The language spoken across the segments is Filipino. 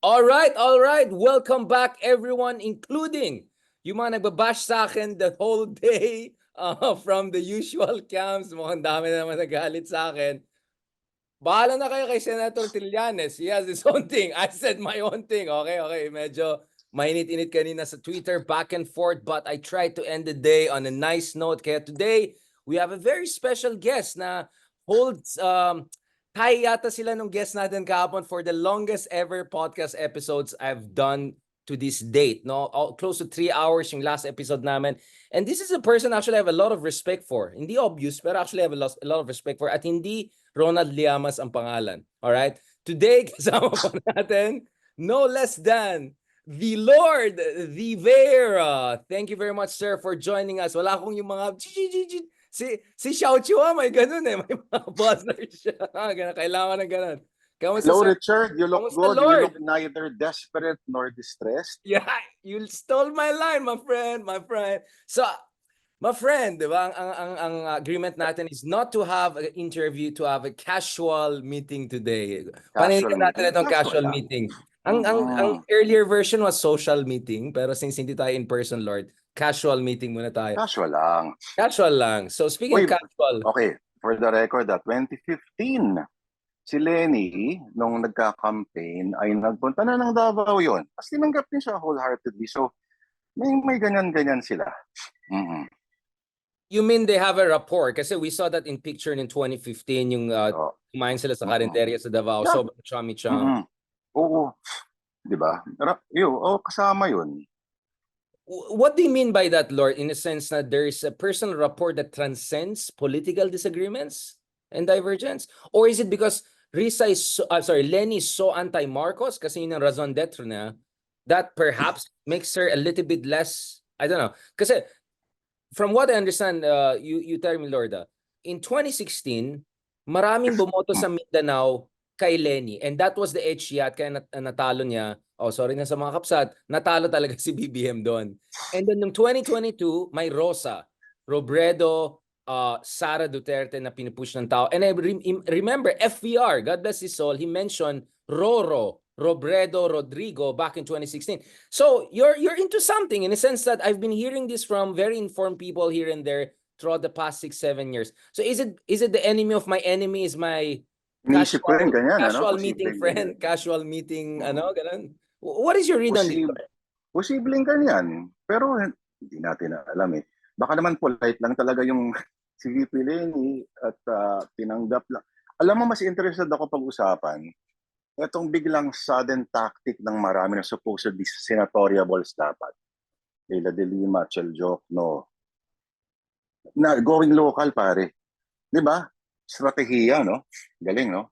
All right. Welcome back everyone, including yung mga nagbabash sa akin the whole day from the usual camps. Mukhang dami na naman nagalit sa akin. Bahala na kayo kay Senator Trillanes. He has his own thing. I said my own thing. Okay. Medyo mainit-init kanina sa Twitter, back and forth, but I tried to end the day on a nice note. Kaya today, we have a very special guest na holds tie yata sila nung guest natin kahapon for the longest ever podcast episodes I've done to this date. No, close to 3 hours yung last episode namin. And this is a person actually I have a lot of respect for. Hindi obvious, pero actually I have a lot of respect for. At hindi Ronald Llamas ang pangalan. All right? Today, kasama po natin no less than the Lord, the Vera. Thank you very much, sir, for joining us. Wala akong yung mga si Xiao Chua, may ganun eh. May mga buzzer siya. Kailangan ng ganun. Kamusta, Hello, sir? Richard. You look Kamusta, good. Lord? You look neither desperate nor distressed. Yeah, you stole my line, my friend. So, my friend, di ba, ang agreement natin is not to have an interview, to have a casual meeting today. Paninigan natin itong casual meeting. Ang earlier version was social meeting, pero since hindi tayo in person, Lord, casual meeting muna tayo. Casual lang. Casual lang. So speaking of casual. Okay, for the record, 2015, si Lenny, nung nagka-campaign, ay nagpunta na ng Davao yun. Tapos tinanggap din siya wholeheartedly. So, may ganyan-ganyan sila. You mean they have a rapport? Kasi we saw that in picture in 2015, yung kumain sila sa Carinderia sa Davao. Yeah. So, chami-cham. Oo. Diba? Kasama yun. What do you mean by that, Lord? In a sense that there is a personal rapport that transcends political disagreements and divergence? Or is it because Lenny is so anti-Marcos kasi yun ang raison d'etre na that perhaps makes her a little bit less, I don't know. Kasi from what I understand, you tell me, Lorda, in 2016, maraming bumoto sa Mindanao kay Lenny. And that was the HYAT, kaya natalo niya. Oh, sorry na sa mga kapsat, natalo talaga si BBM doon. And then noong 2022, may Rosa, Robredo, Sara Duterte na pinupush ng tao. And I remember FVR, God bless his soul, he mentioned Roro, Robredo, Rodrigo back in 2016. So you're into something in a sense that I've been hearing this from very informed people here and there throughout the past 6-7 years. So is it the enemy of my enemy is my casual meeting friend, casual meeting, ganun? What is your read on this? Posibleng ganyan. Pero hindi natin alam eh. Baka naman polite lang talaga yung si VP Lenny at tinanggap lang. Alam mo, mas interested ako pag-usapan itong biglang sudden tactic ng marami na supposedly senatoriables dapat. Leila de Lima, Chel Jokno. Na going local, pare. Di ba? Strategiya, no? Galing, no?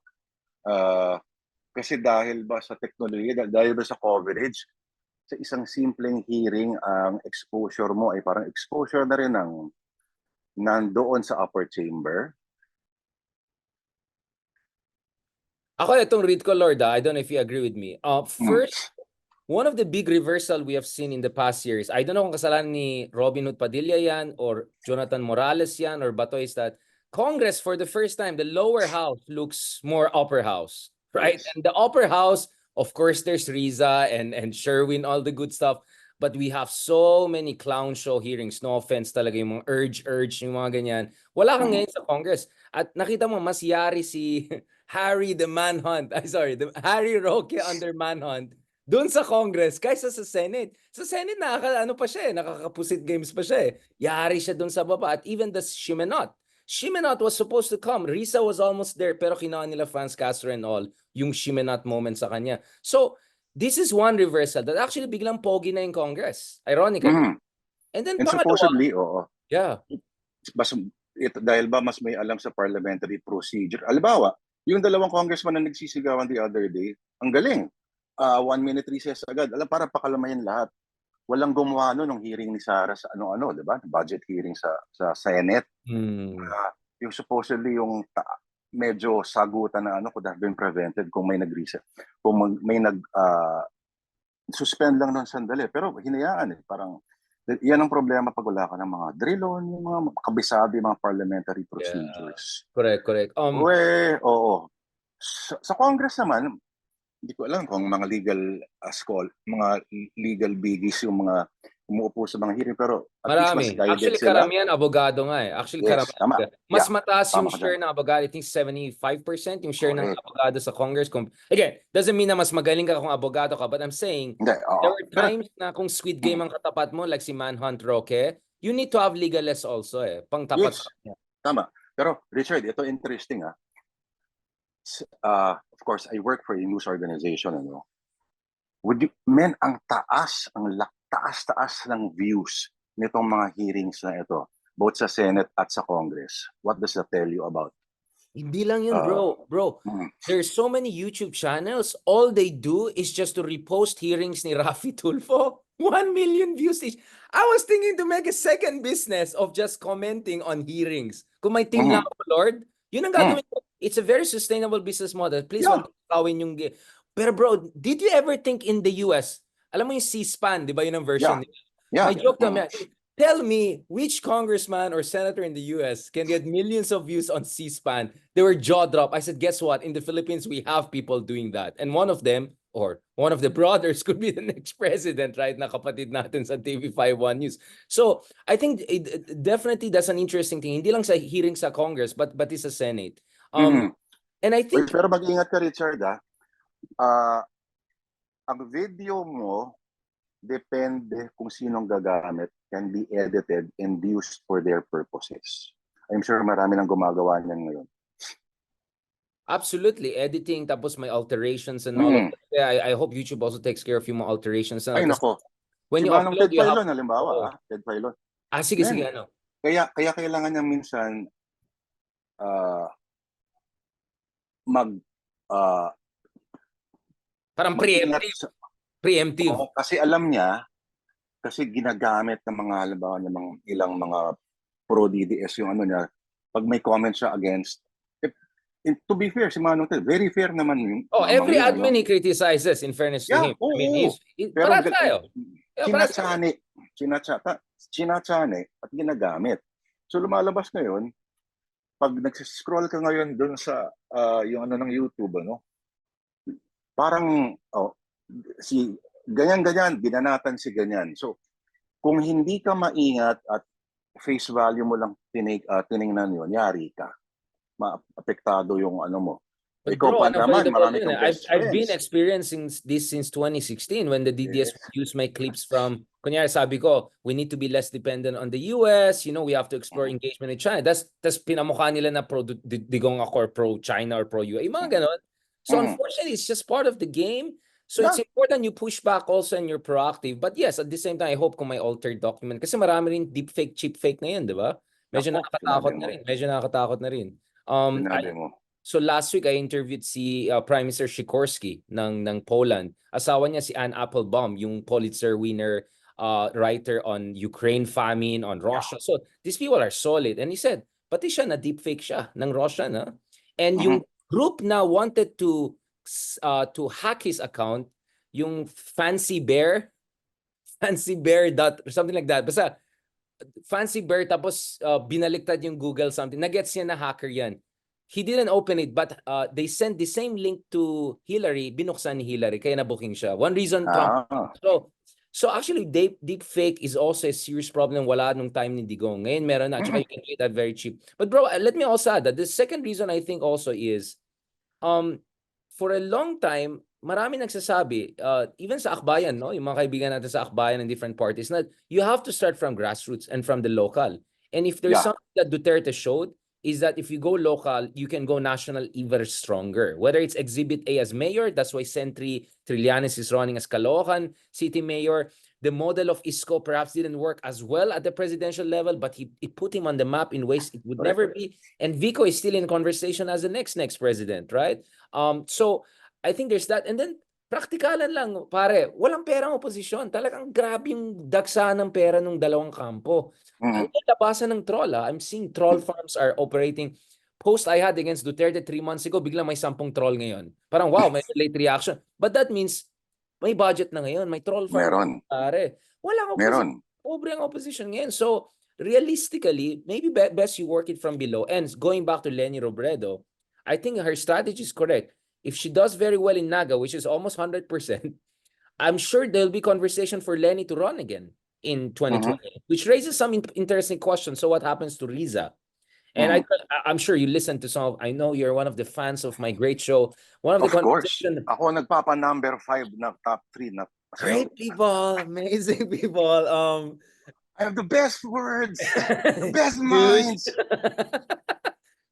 Kasi dahil ba sa teknolohiya, dahil ba sa coverage, sa isang simpleng hearing, ang exposure mo ay parang exposure na rin ng nandoon sa upper chamber. Ako itong read ko, Lord, I don't know if you agree with me. First, one of the big reversal we have seen in the past years, I don't know kung kasalanan ni Robin Hood Padilla yan, or Jonathan Morales yan, or Bato, is that Congress, for the first time, the lower house looks more upper house, right? Yes. And the upper house, of course, there's Riza and Sherwin, all the good stuff. But we have so many clown show hearings. No offense talaga, yung mga urge, yung mga ganyan. Wala kang ngayon sa Congress. At nakita mo, mas yari si Harry the Manhunt. Harry Roque under Manhunt doon sa Congress kaysa sa Senate. Sa Senate, nakakapusit games pa siya eh. Yari siya doon sa baba. At even the Shimenot was supposed to come. Risa was almost there, pero kinuha nila Franz Castro and all, yung Shimenot moment sa kanya. So, this is one reversal that actually biglang pogi na in Congress. Ironically. And then supposedly, yeah. Dahil ba mas may alam sa parliamentary procedure. Halimbawa, yung dalawang congressman na nagsisigawan the other day, ang galing. 1 minute recess agad. Para pakalamayan lahat. Walang gumawa nung hearing ni Sara sa di ba? Budget hearing sa Senate. Yung supposedly yung medyo sagutan na could have been prevented kung may nag-reset. Kung may suspend lang ng sandali. Pero hinayaan parang yan ang problema pag wala ka ng mga drill-on, yung mga kabisado, yung mga parliamentary procedures. Yeah. Correct. Oo. Sa Congress naman, Hindi ko alam kung mga legal mga legal biggies yung mga umuupo sa mga hearing, pero at least mas Marami. guided Actually, sila. karamihan abogado nga eh. Actually, Yes, karamihan. tama. Mas Yeah, mataas yung tama ka dyan. share ng abogado. I think 75% yung share ng Correct. abogado sa Congress. Again, doesn't mean na mas magaling ka kung abogado ka, but I'm saying, Hindi, oo. there were Pero, times na kung Squid Game ang katapat mo, like si Manhunt Roque, you need to have legalists also eh. Pang tapat yes, sa kanya. tama. Pero, Richard, ito interesting ah. Of course, I work for a news organization, ano. Ang taas-taas ng views nitong mga hearings na ito, both sa Senate at sa Congress. What does that tell you about? Hindi lang yun, bro. Mm, There's so many YouTube channels. All they do is just to repost hearings ni Rafi Tulfo. 1 million views each. I was thinking to make a second business of just commenting on hearings. Kung may team lang mm, ako, Lord, yun ang mm. gagawin ko. It's a very sustainable business model. Please, Yeah, wag kawin yung... Pero bro, did you ever think in the US, alam mo yung C-SPAN, di ba yun ang version yeah, nila? yeah. My joke naman, tell me which congressman or senator in the US can get millions of views on C-SPAN. They were jaw drop. I said, guess what? In the Philippines, we have people doing that. And one of them, or one of the brothers, could be the next president, right? Na kapatid natin sa TV51 News. So, I think definitely that's an interesting thing. Hindi lang sa hearing sa Congress, but sa Senate. Mhm. And I Uy, think... pero mag-ingat ka, Richard, ah. Ang video mo, depende kung sinong gagamit, can be edited and used for their purposes. I'm sure marami nang gumagawa niyan ngayon. Absolutely, editing tapos may alterations and all of that. Yeah, I hope YouTube also takes care of yung mga alterations. Ay, nako. When Si you Manong upload, Ted you have... Filon, halimbawa, Oo. Ted Filon. Sige, Man, sige, ano? Kaya kailangan niya minsan mag Parang mag-ingat preemptive. kasi alam niya, kasi ginagamit ng mga halimbawa ng mga ilang mga pro DDS yung ano niya, pag may comment siya against, to be fair, si Manong Ted, very fair naman yung Every yun, admin he criticizes, in fairness to Yeah, him. I mean, oo. Pero para tayo. Yeah, para tayo. chinatsane at ginagamit. So lumalabas ngayon, pag nagsiscroll ka ngayon doon sa yung ano ng YouTube, ano, parang si ganyan-ganyan, binanatan si ganyan. So kung hindi ka maingat at face value mo lang tiningnan yun, yari ka. Maapektado yung ano mo. But Ikaw bro, pa naman, unavoidable marami yun. kang best I've been friends. experiencing this since 2016 when the DDS Yes. used my clips from, kunyari sabi ko, we need to be less dependent on the US, we have to explore engagement with China. That's pinamukha nila na digong ako or pro-China or pro-UA, mga ganon. So unfortunately, it's just part of the game. So it's important you push back also and you're proactive. But yes, at the same time, I hope kung may altered document. Kasi marami rin deepfake, cheapfake na yun, di ba? Medyo Ako, nakakatakot na rin. Sinabi mo. So last week I interviewed si Prime Minister Sikorski ng Poland. Asawa niya si Anne Applebaum, yung Pulitzer winner writer on Ukraine famine, on Russia. So these people are solid. And he said, pati siya na deepfake siya ng Russia na. And yung group na wanted to hack his account, yung Fancy Bear or something like that. Basta Fancy Bear tapos binaliktad yung Google something. Nagets niya na hacker yan. He didn't open it, but they sent the same link to Hillary. Binuksan ni Hillary, kaya na-booking siya. One reason Trump. So actually, deep fake is also a serious problem. Wala nung time ni Digong. Ngayon meron na. Tsaka you can get that very cheap. But bro, let me also add that the second reason I think also is, for a long time, marami nagsasabi, even sa Akbayan, no? Yung mga kaibigan natin sa Akbayan and different parties, na you have to start from grassroots and from the local. And if there's something that Duterte showed, is that if you go local, you can go national even stronger. Whether it's Exhibit A as mayor, that's why Sentry Trillanes is running as Caloocan City Mayor. The model of Isko perhaps didn't work as well at the presidential level, but it put him on the map in ways it would never be. And Vico is still in conversation as the next president, right? So I think there's that. And then praktikalan lang, pare, walang perang oposisyon. Talagang grabe yung dagsa ng pera ng dalawang kampo. Ang labasan ng troll, I'm seeing troll farms are operating. Post I had against Duterte 3 months ago, biglang may 10 troll ngayon. Parang wow, may late reaction. But that means may budget na ngayon, may troll farm. Meron. Pare. Walang opposition. Pobre ang opposition ngayon. So realistically, maybe best you work it from below. And going back to Leni Robredo, I think her strategy is correct. if she does very well in Naga, which is almost 100%, I'm sure there'll be conversation for Lenny to run again in 2020, which raises some interesting questions. So what happens to Riza? And I'm sure you listen to some of, I know you're one of the fans of my great show. One of the Of course. conversation, Ako nagpapa number 5 na top 3 na. great people, amazing people. I have the best words, the best Huge. minds.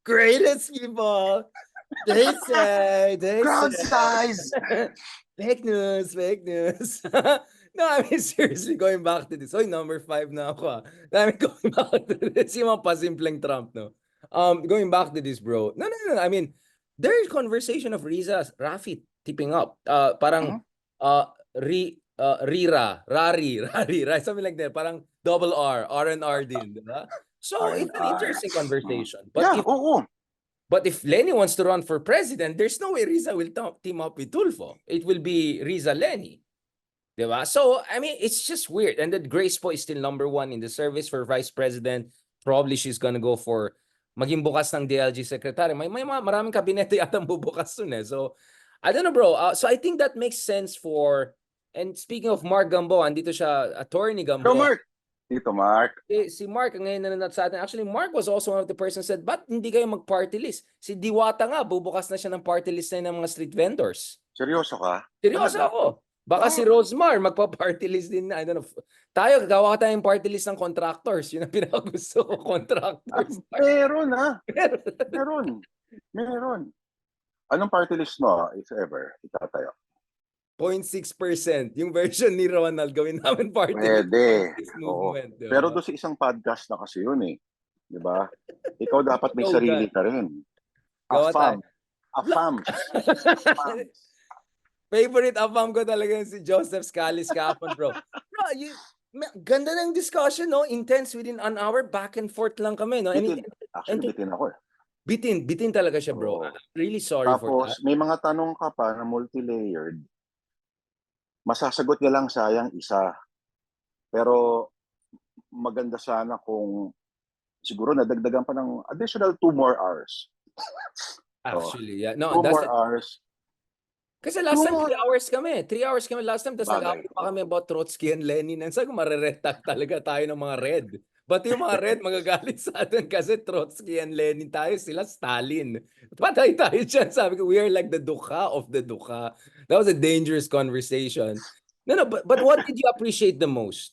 Greatest people. They say. Crowd size. Fake news, fake news. No, I mean, seriously, going back to this. Oy, number 5 na ako. I mean, going back to this. Yung mga pasimpleng Trump, no? Going back to this, bro. No. I mean, there is conversation of Riza, Rafi tipping up. Parang, Rari, something like that. Parang double R&R din, diba? So, it's an interesting conversation. But Yeah, oo. But if Lenny wants to run for president, there's no way Riza will team up with Tulfo. It will be Riza-Lenny. Diba? So, I mean, it's just weird. And then Grace Po is still number 1 in the service for vice president. Probably she's gonna go for maging bukas ng DLG secretary. May maraming kabinete yata bubukas dun eh. So, I don't know, bro. So, I think that makes sense for... And speaking of Mark Gambo, andito siya, attorney Gambo. So, Mark. Dito, Mark. Si Mark, ngayon nanonood sa atin. Actually, Mark was also one of the persons said, ba't hindi kayo mag-party list? Si Diwata nga, bubukas na siya ng party list na ng mga street vendors. Seryoso ka? Seryoso ako. Baka si Rosemar magpa-party list din na. I don't know. Tayo, gawa tayong party list ng contractors. Yun ang pinakagusto ko, contractors. Meron ha. Meron. Anong party list mo, if ever, itatayo? 0.6%. Yung version ni Ronald, gawin namin party Pwede. list Oo. movement. Diba? Pero doon sa isang podcast na kasi yun eh. Di ba? Ikaw dapat may sarili ka rin. Gawa Afam. Favorite afam ko talaga si Joseph Scalise kahapon, bro. Bro, ganda ng discussion, no? Intense within an hour, back and forth lang kami, no? Bitin ako eh. Bitin talaga siya, bro. I'm really sorry for that. Tapos, may mga tanong ka pa na multi-layered. Masasagot niya lang sayang isa. Pero, maganda sana kung siguro nadagdagan pa ng additional 2 more hours. Actually, yeah. No, 2 more hours. Kasi last time, 3 hours kami. 3 hours kami last time. Tapos Bagay. nag-away pa kami about Trotsky and Lenin. And sabi ko, mariretak talaga tayo ng mga red. But yung mga red, magagalit sa atin kasi Trotsky and Lenin tayo. Sila Stalin. Patay tayo dyan. Sabi ko, we are like the Dukha of the Dukha. That was a dangerous conversation. No, but what did you appreciate the most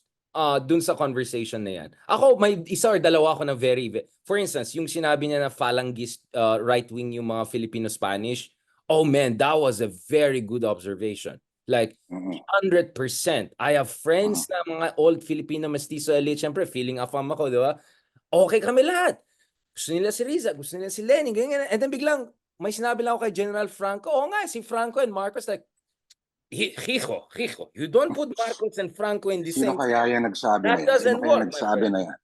dun sa conversation na yan? Ako, may isa or dalawa ako na very... For instance, yung sinabi niya na phalangist right-wing yung mga Filipino-Spanish, oh man, that was a very good observation. Like, 100%. I have friends na mga old Filipino mestizo elite. Siyempre, feeling afam ako, di ba? Okay kami lahat. Gusto nila si Riza, gusto nila si Lenin, ganyan. And then biglang, may sinabi lang ako kay General Franco. Oo nga, si Franco and Marcos, like, Hijo, you don't put Marcos and Franco in the same... Sino kaya yan nagsabi na yan? That doesn't Sino kaya work, nagsabi na yan?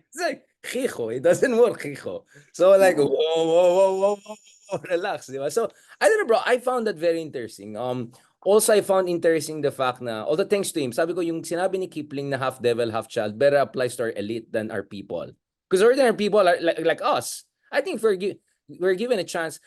It's like, Hijo, it doesn't work, Hijo. So like, whoa, relax, di ba? So, I don't know, bro, I found that very interesting. Also, I found interesting the fact na, although thanks to him, sabi ko, yung sinabi ni Kipling na half devil, half child, better applies to our elite than our people. Because ordinary people are like us. I think we're given a chance.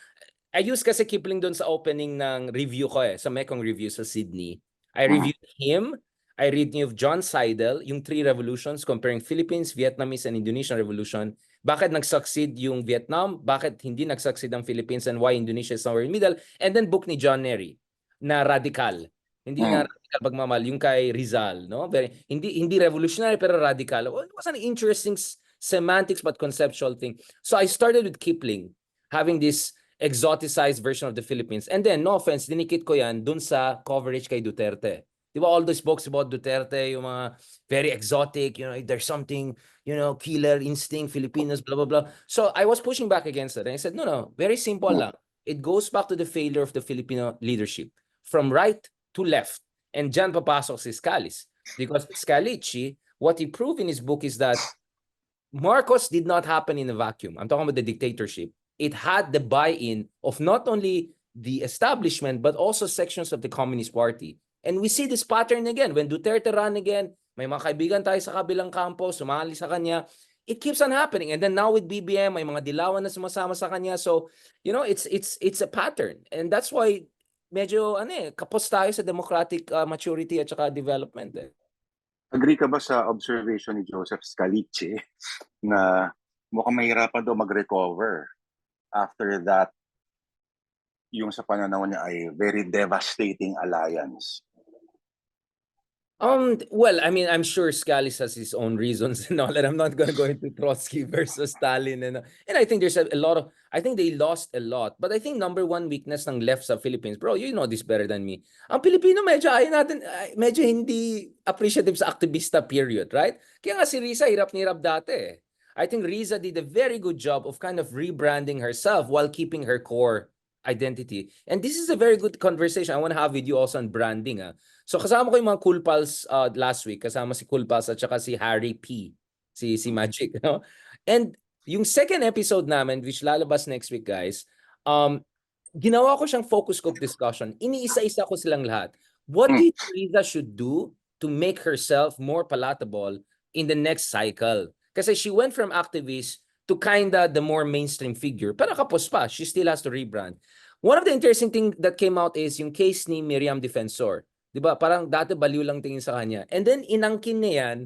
I used kasi Kipling doon sa opening ng review ko sa Mekong Review sa Sydney. I reviewed him. I read of John Seidel, yung 3 revolutions comparing Philippines, Vietnamese, and Indonesian revolution. Bakit nag-succeed yung Vietnam? Bakit hindi nag-succeed ang Philippines and why Indonesia is somewhere in the middle? And then book ni John Nery na radical. Hindi nga radical pagmamahal, yung kay Rizal, no? Hindi revolutionary pero radical. Well, it was an interesting semantics but conceptual thing. So I started with Kipling, having this exoticized version of the Philippines. And then, no offense, dinikit ko yan dun sa coverage kay Duterte. Di ba, all those books about Duterte, yung mga very exotic, you know, there's something, you know, killer instinct, Filipinos, blah, blah, blah. So I was pushing back against it. And I said, no, very simple lang. It goes back to the failure of the Filipino leadership. From right to left. And dyan papasok si Scalise. Because Scalici, what he proved in his book is that Marcos did not happen in a vacuum. I'm talking about the dictatorship. It had the buy-in of not only the establishment, but also sections of the Communist Party. And we see this pattern again. When Duterte ran again, may mga kaibigan tayo sa kabilang kampo, sumali sa kanya. it keeps on happening. And then now with BBM, may mga dilawan na sumasama sa kanya. So, you know, it's a pattern. And that's why medyo kapos tayo sa democratic maturity at saka development. Agree ka ba sa observation ni Joseph Scalici na mukhang mahirapan daw mag-recover after that, yung sa pananaw niya ay very devastating alliance? Well, I mean, I'm sure Scalise has his own reasons and all that. I'm not gonna go into Trotsky versus Stalin and I think there's a lot of, I think they lost a lot. But I think number one weakness ng left sa Philippines, bro, you know this better than me. Ang Pilipino medyo medyo hindi appreciative sa aktivista period, right? Kaya nga si Riza hirap na hirap dati. I think Riza did a very good job of kind of rebranding herself while keeping her core identity. And this is a very good conversation I want to have with you also on branding. So kasama ko yung mga Cool Pals last week, kasama si Cool Pals at saka si Harry P, si Magic, no? And yung second episode namin, which lalabas next week, guys, ginawa ko siyang focus group discussion. Iniisa-isa ko silang lahat. What do you think Riza should do to make herself more palatable in the next cycle? Kasi she went from activist to kinda the more mainstream figure. Pero kapos pa, she still has to rebrand. One of the interesting thing that came out is yung case ni Miriam Defensor. 'Di ba? Parang dati baliw lang tingin sa kanya. And then inangkin niya yan.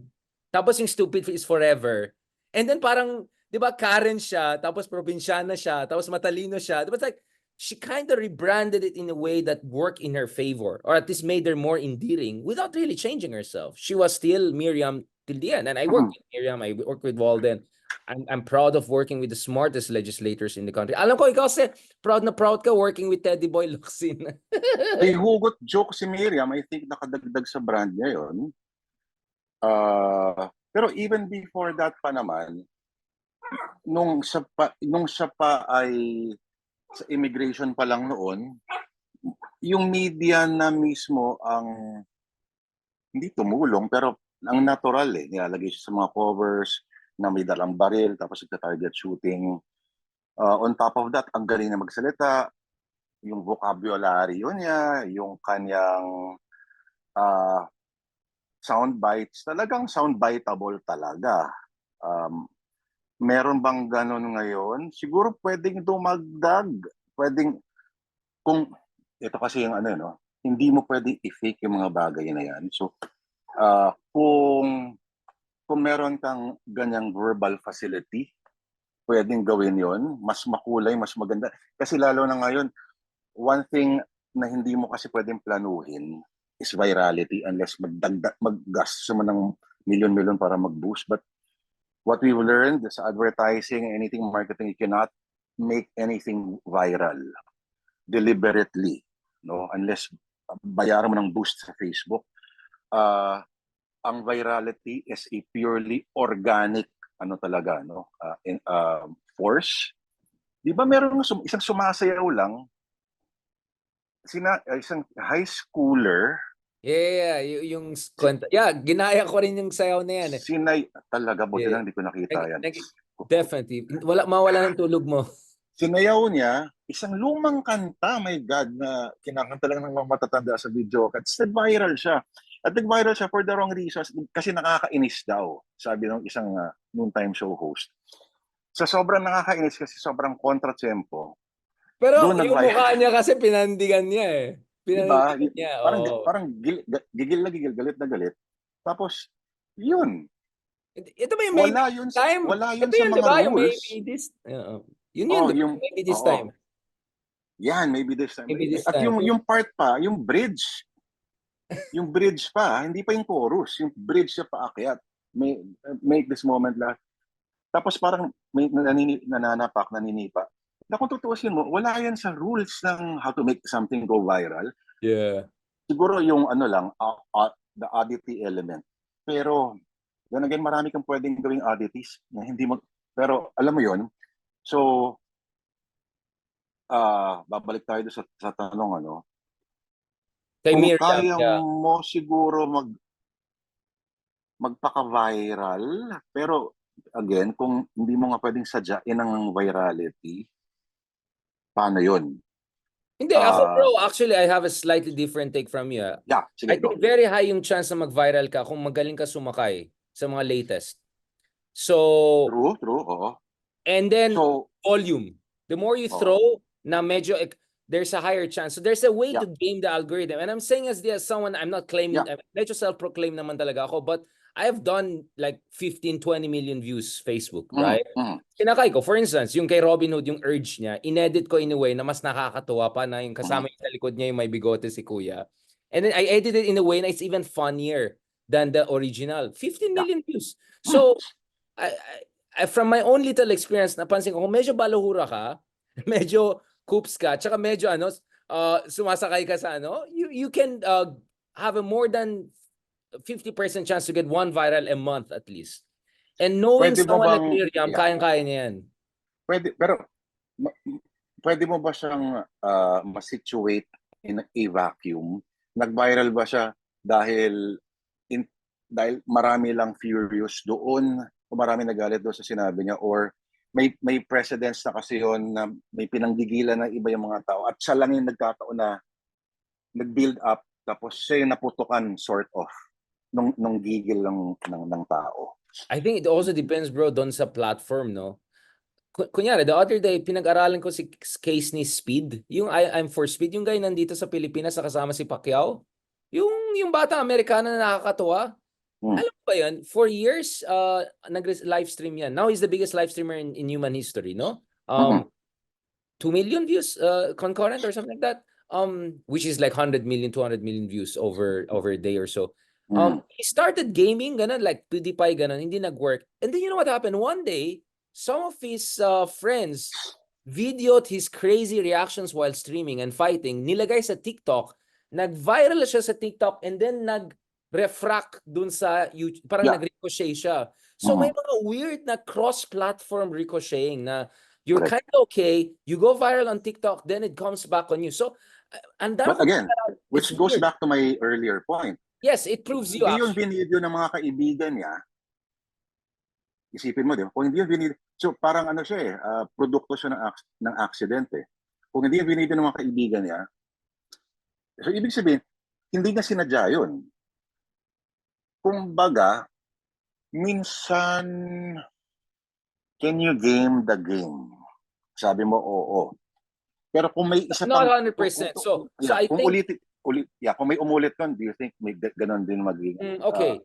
Tapos yung stupid is forever. And then parang 'di ba Karen siya, tapos probinsyana siya, tapos matalino siya. 'Di ba? It's like she kind of rebranded it in a way that worked in her favor or at least made her more endearing without really changing herself. She was still Miriam till the end. And I worked with Miriam, I worked with Walden. I'm proud of working with the smartest legislators in the country. Alam ko ikaw kasi proud na proud ka working with Teddy Boy Locsin. May hugot joke si Miriam, I think nakadagdag sa brand niya yun. Pero even before that pa naman, nung siya pa ay sa immigration pa lang noon, yung media na mismo ang hindi tumulong, pero ang natural nilalagay siya sa mga covers na may dalang baril, tapos nagta-target shooting. On top of that, ang galing na magsalita, yung vocabulary niya, yung kanyang sound bites, talagang sound biteable talaga. Meron bang ganon ngayon? Siguro pwedeng dumagdag. Pwedeng, kung, ito kasi yung hindi mo pwedeng i-fake yung mga bagay na yan. So, kung meron kang ganyang verbal facility, pwedeng gawin yon, mas makulay, mas maganda. Kasi lalo na ngayon, one thing na hindi mo kasi pwedeng planuhin is virality unless maggasto mo ng milyon-milyon para mag-boost. But what we've learned sa advertising, anything marketing, you cannot make anything viral deliberately, no? Unless bayaran mo ng boost sa Facebook. Ang virality is a purely organic talaga, no? Force. Di ba meron isang sumasayaw lang, isang high schooler. Yeah, yung kwento. Yeah, ginaya ko rin yung sayaw na yan. Talaga, buti lang hindi ko nakita yan. Definitely. Mawala ng tulog mo. Sinayaw niya, isang lumang kanta, my God, na kinakanta lang ng mga matatanda sa video. At viral siya. At nag-viral siya for the wrong reasons kasi nakakainis daw, sabi ng isang noontime show host. Sa sobrang nakakainis kasi sobrang kontra-tempo. Pero yung mukha niya kasi pinandigan niya Diba? niya. Parang gigil na gigil, galit na galit. Tapos, yun. Ito ba yung wala yun sa mga diba, rules. Maybe this, maybe this time. Yan, maybe this time. Maybe this At time. yung part pa, yung bridge pa, hindi pa yung chorus, yung bridge siya paakyat. Make this moment last. Tapos parang may naninipa. Na kung tutuusin mo, wala yan sa rules ng how to make something go viral. Yeah. Siguro yung the oddity element. Pero, then again, marami kang pwedeng gawing oddities na hindi mo, pero alam mo yon. So, babalik tayo sa tanong, Kay kung Miriam, kaya mo siguro magpaka-viral, pero again, kung hindi mo nga pwedeng sadyain ang virality, paano yun? Hindi, ako bro, actually, I have a slightly different take from you. Yeah, sige, I think very high yung chance na mag-viral ka kung magaling ka sumakay sa mga latest. So, True, oo. and then So, volume. The more you Oo. throw, na medyo there's a higher chance. So there's a way Yeah. to game the algorithm. And I'm saying as someone, I'm not claiming, Yeah. medyo self-proclaimed naman talaga ako, but I have done like 15, 20 million views Facebook, right? Kinakay ko, for instance, yung kay Robin Hood, yung urge niya, inedit ko in a way na mas nakakatuwa pa na yung kasama yung sa likod niya yung may bigote si Kuya. And then I edited it in a way na it's even funnier than the original. 15 Yeah. million views. So, from my own little experience, napansin ko, kung medyo baluhura ka, medyo coops ka, tsaka medyo sumasakay ka sa you can have a more than 50% chance to get one viral a month at least. And knowing Pwede mo someone like bang, Miriam, yeah, kayang-kaya niya yan. pero ma- pwede mo ba siyang ma-situate in a vacuum? Nag-viral ba siya dahil dahil marami lang furious doon o marami nagalit doon sa sinabi niya, or may precedents na kasi yon na may pinanggigilan ng iba yung mga tao at siya lang yung nagkataon na nag-build up tapos siya yung naputukan sort of nung gigil ng tao. I think it also depends, bro, doon sa platform, no? Kunyari, the other day, pinag-aralan ko si case ni Speed. Yung I'm for Speed, yung guy nandito sa Pilipinas na kasama si Pacquiao. Yung bata Amerikano na nakakatuwa. Alam mo ba yan? For years, nag-live stream yan. Now he's the biggest live streamer in human history, no? 2 million views concurrent or something like that. Which is like 100 million, 200 million views over a day or so. He started gaming, ganun, like PewDiePie, ganun, hindi nag-work. And then you know what happened? One day, some of his friends videoed his crazy reactions while streaming and fighting, nilagay sa TikTok, nag-viral siya sa TikTok, and then nag-refract dun sa YouTube, parang nag-ricochet siya. So may mga weird na cross-platform ricocheting na you're kind of okay, you go viral on TikTok, then it comes back on you. So, and that, but again, which goes weird. back to my earlier point. Yes, it proves you Hindi yung actually. binidyo ng mga kaibigan niya, isipin mo, di ba? Kung hindi yung binidyo, so parang ano siya produkto siya ng accident eh. Kung hindi yung binidyo ng mga kaibigan niya, so ibig sabihin, hindi niya sinadya yun. Kumbaga, minsan, can you game the game? Sabi mo, oo. Pero kung may isa Not pang... 100%. So yeah, I kung think... kung may umulit nun, do you think may ganon din magiging... okay.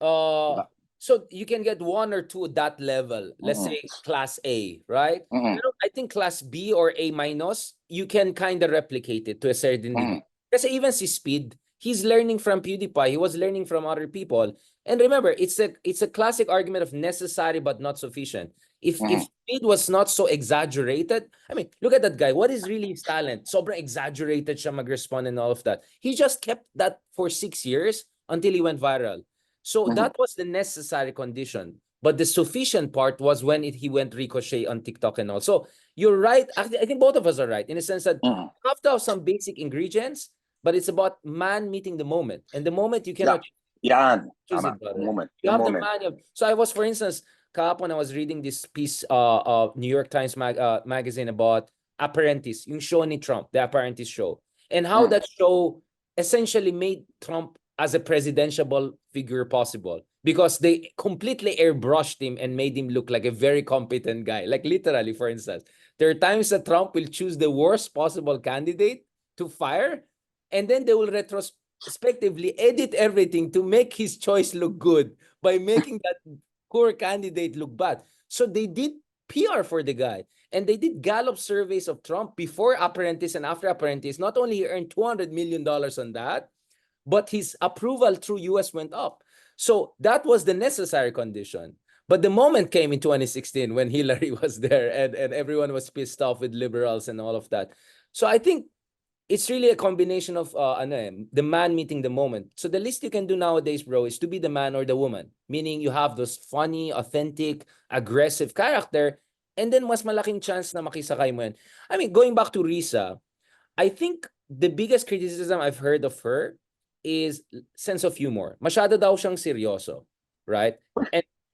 Diba? So you can get one or two at that level. Let's say class A, right? Pero I think class B or A minus, you can kind of replicate it to a certain degree. Kasi even si Speed, he's learning from PewDiePie. He was learning from other people. And remember, it's a classic argument of necessary but not sufficient. If Speed was not so exaggerated, I mean, look at that guy. What is really his talent? Sobrang exaggerated siya mag-respond and all of that. He just kept that for 6 years until he went viral. So that was the necessary condition. But the sufficient part was when he went ricochet on TikTok and all. So you're right. Actually, I think both of us are right in the sense that you have to have some basic ingredients, but it's about man meeting the moment. And the moment you cannot choose it, brother. You have the man. So I was, for instance, kahapon I was reading this piece of New York Times magazine about Apprentice, yung show ni Trump, the Apprentice show, and how that show essentially made Trump as a presidential figure possible because they completely airbrushed him and made him look like a very competent guy. Like literally, for instance, there are times that Trump will choose the worst possible candidate to fire, and then they will retrospectively edit everything to make his choice look good by making that poor candidate look bad. So they did PR for the guy. And they did Gallup surveys of Trump before Apprentice and after Apprentice. Not only he earned $200 million on that, but his approval through US went up. So that was the necessary condition. But the moment came in 2016 when Hillary was there and everyone was pissed off with liberals and all of that. So I think it's really a combination of the man meeting the moment. So the least you can do nowadays, bro, is to be the man or the woman. Meaning you have those funny, authentic, aggressive character, and then mas malaking chance na makisakay mo yan. I mean, going back to Risa, I think the biggest criticism I've heard of her is sense of humor. Masyado daw siyang seryoso, right?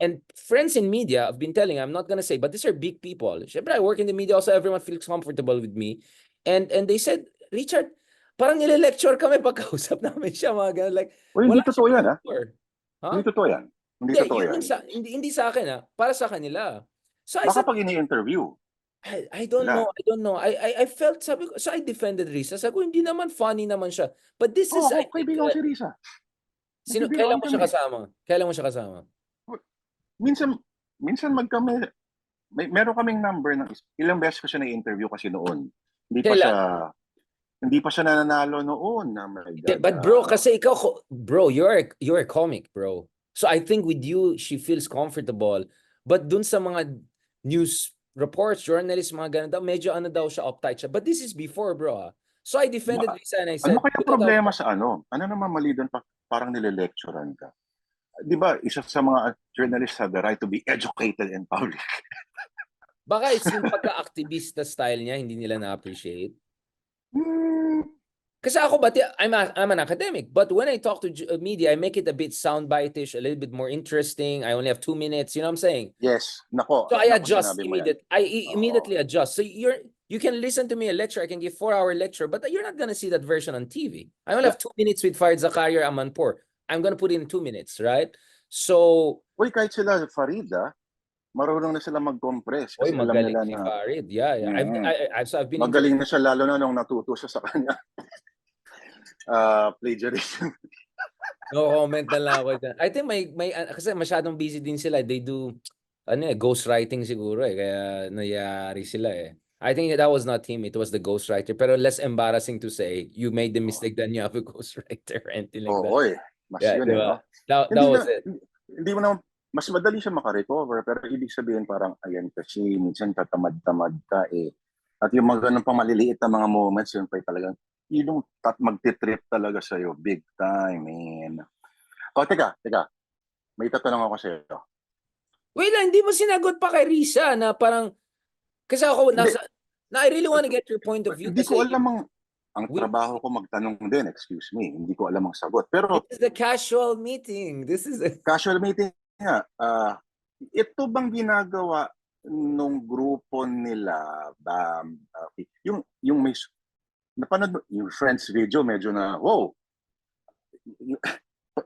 And friends in media, I've been telling, I'm not gonna say, but these are big people. Syempre, I work in the media also, everyone feels comfortable with me. And they said, Richard, parang nile-lecture kami pagkausap namin siya, mga ganun. Like, hindi totoo yan, humor. Hindi totoo yan. Hindi Yeah, totoo yun yan. yung hindi sa akin para sa kanila. So I Baka said, pag ini-interview, I don't know, wala. I don't know. I felt, sabi ko, so I defended Risa. Sabi ko, hindi naman funny naman siya. But this Oo, is, ako, I think, kaibigan ko si Risa. kailan Nagbibiroan mo siya kami. kasama? Kailan mo siya kasama? Minsan, minsan magkami, meron kaming number ng ilang beses ko siya na-interview kasi noon. Hindi pa Kailan? siya hindi pa siya nananalo noon. Oh my God. But bro, kasi ikaw, bro, you're a comic, bro. So I think with you, she feels comfortable. But dun sa mga news reports, journalists, mga ganun daw, medyo ano daw siya, uptight siya. But this is before, bro. So I defended Risa and I Ano said, kaya look at how, problema sa ano? Ano naman mali doon parang nile-lecturean ka? 'Di ba, isa sa mga journalists have the right to be educated in public. baka it's yung pagka-activista style niya, hindi nila na-appreciate. Hmm, Kasi ako, but I'm an academic. But when I talk to media, I make it a bit soundbite-ish, a little bit more interesting. I only have 2 minutes. You know what I'm saying? yes, nako, So I nako adjust sinabi mo 'yan. immediately. Oo. Immediately adjust. So you can listen to me a lecture. I can give 4-hour lecture, but you're not gonna see that version on TV. I only Yeah. have 2 minutes with Farid Zakaria Amanpour. I'm gonna put it in 2 minutes, right? So, Uy, kahit sila Farid, marunong na sila mag-compress oy, kasi alam magaling nila si na Farid. Yeah, yeah. mm, I've been magaling interviewed. na siya lalo na nung natuto siya sa kanya plagiarism. No comment na lang ako dyan. I think kasi masyadong busy din sila. They do, ghostwriting siguro kaya nangyari sila I think that was not him, it was the ghostwriter. Pero less embarrassing to say, you made the Oo, mistake then you have a ghostwriter or anything like that. oo, mas Yeah, yun di no? ba? That Hindi was na, it. hindi mo na, mas madali siya makarecover, pero ibig sabihin parang, ayan kasi, minsan tatamad-tamad ka eh. At yung mga ganun pang maliliit na mga moments, yun pa talagang, yun yung magtitrip talaga sa'yo, big time, man. O, teka, may tatanong ako sa'yo. Wait lang, hindi mo sinagot pa kay Risa na parang, kasi ako, Hindi, I really want to get your point of view hindi ko kasi alam ang we, trabaho ko magtanong din, excuse me, hindi ko alam ang sagot. this Pero is a casual meeting. This is a, casual meeting nga, ito bang ginagawa nung grupo nila ba, yung may napanood mo, yung Friends video medyo na wow,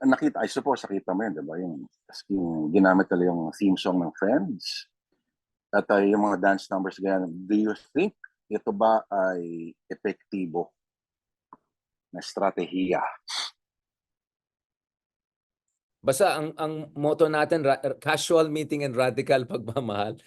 nakita, I suppose nakita mo yun, di ba, yung ginamit nila yung theme song ng Friends at yung mga dance numbers ganyan. Do you think ito ba ay epektibo na estratehiya? basta ang motto natin, casual meeting and radical pagmamahal.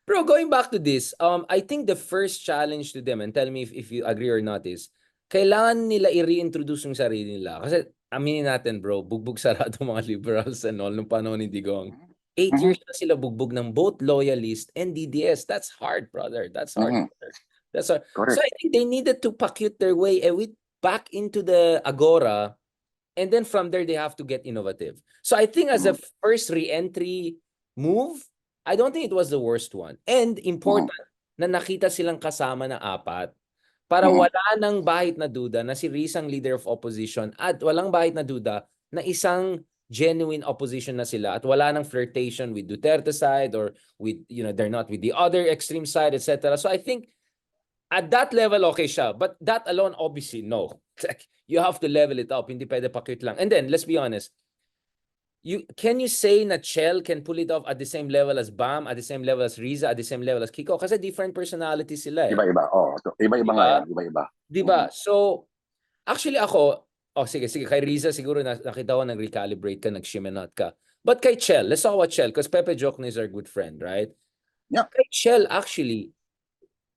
Bro, going back to this, I think the first challenge to them, and tell me if you agree or not, is kailangan nila i-reintroduce yung sarili nila. Kasi aminin natin, bro, bugbog sarado mga liberals and all nung panahon ni Digong. 8 years Mhm, na sila bugbog ng both loyalist and DDS. That's hard, brother. That's hard. mhm, That's hard. So correct. I think they needed to packet their way back into the agora. And then from there, they have to get innovative. So I think as a Mhm, first re-entry move, I don't think it was the worst one. And mhm, important na nakita silang kasama na apat para mhm, wala nang bahit na duda na si Rizang leader of opposition at walang bahit na duda na isang genuine opposition na sila at wala nang flirtation with Duterte side or with, they're not with the other extreme side, etc. So I think at that level, okay siya. But that alone, obviously, no. You have to level it up. Hindi pwede pakit lang. And then, let's be honest. Can you say na Chell can pull it off at the same level as Bam, at the same level as Riza, at the same level as Kiko? Kasi different personalities sila iba-iba, iba-iba nga Diba? yan, iba-iba. Diba? Mhm, So, actually ako, sige, kay Riza siguro nakita ko nag-recalibrate ka, nag-shimenot ka. But kay Chell, let's talk about Chell because Pepe Jokno is our good friend, right? yeah. Kay Chell, actually,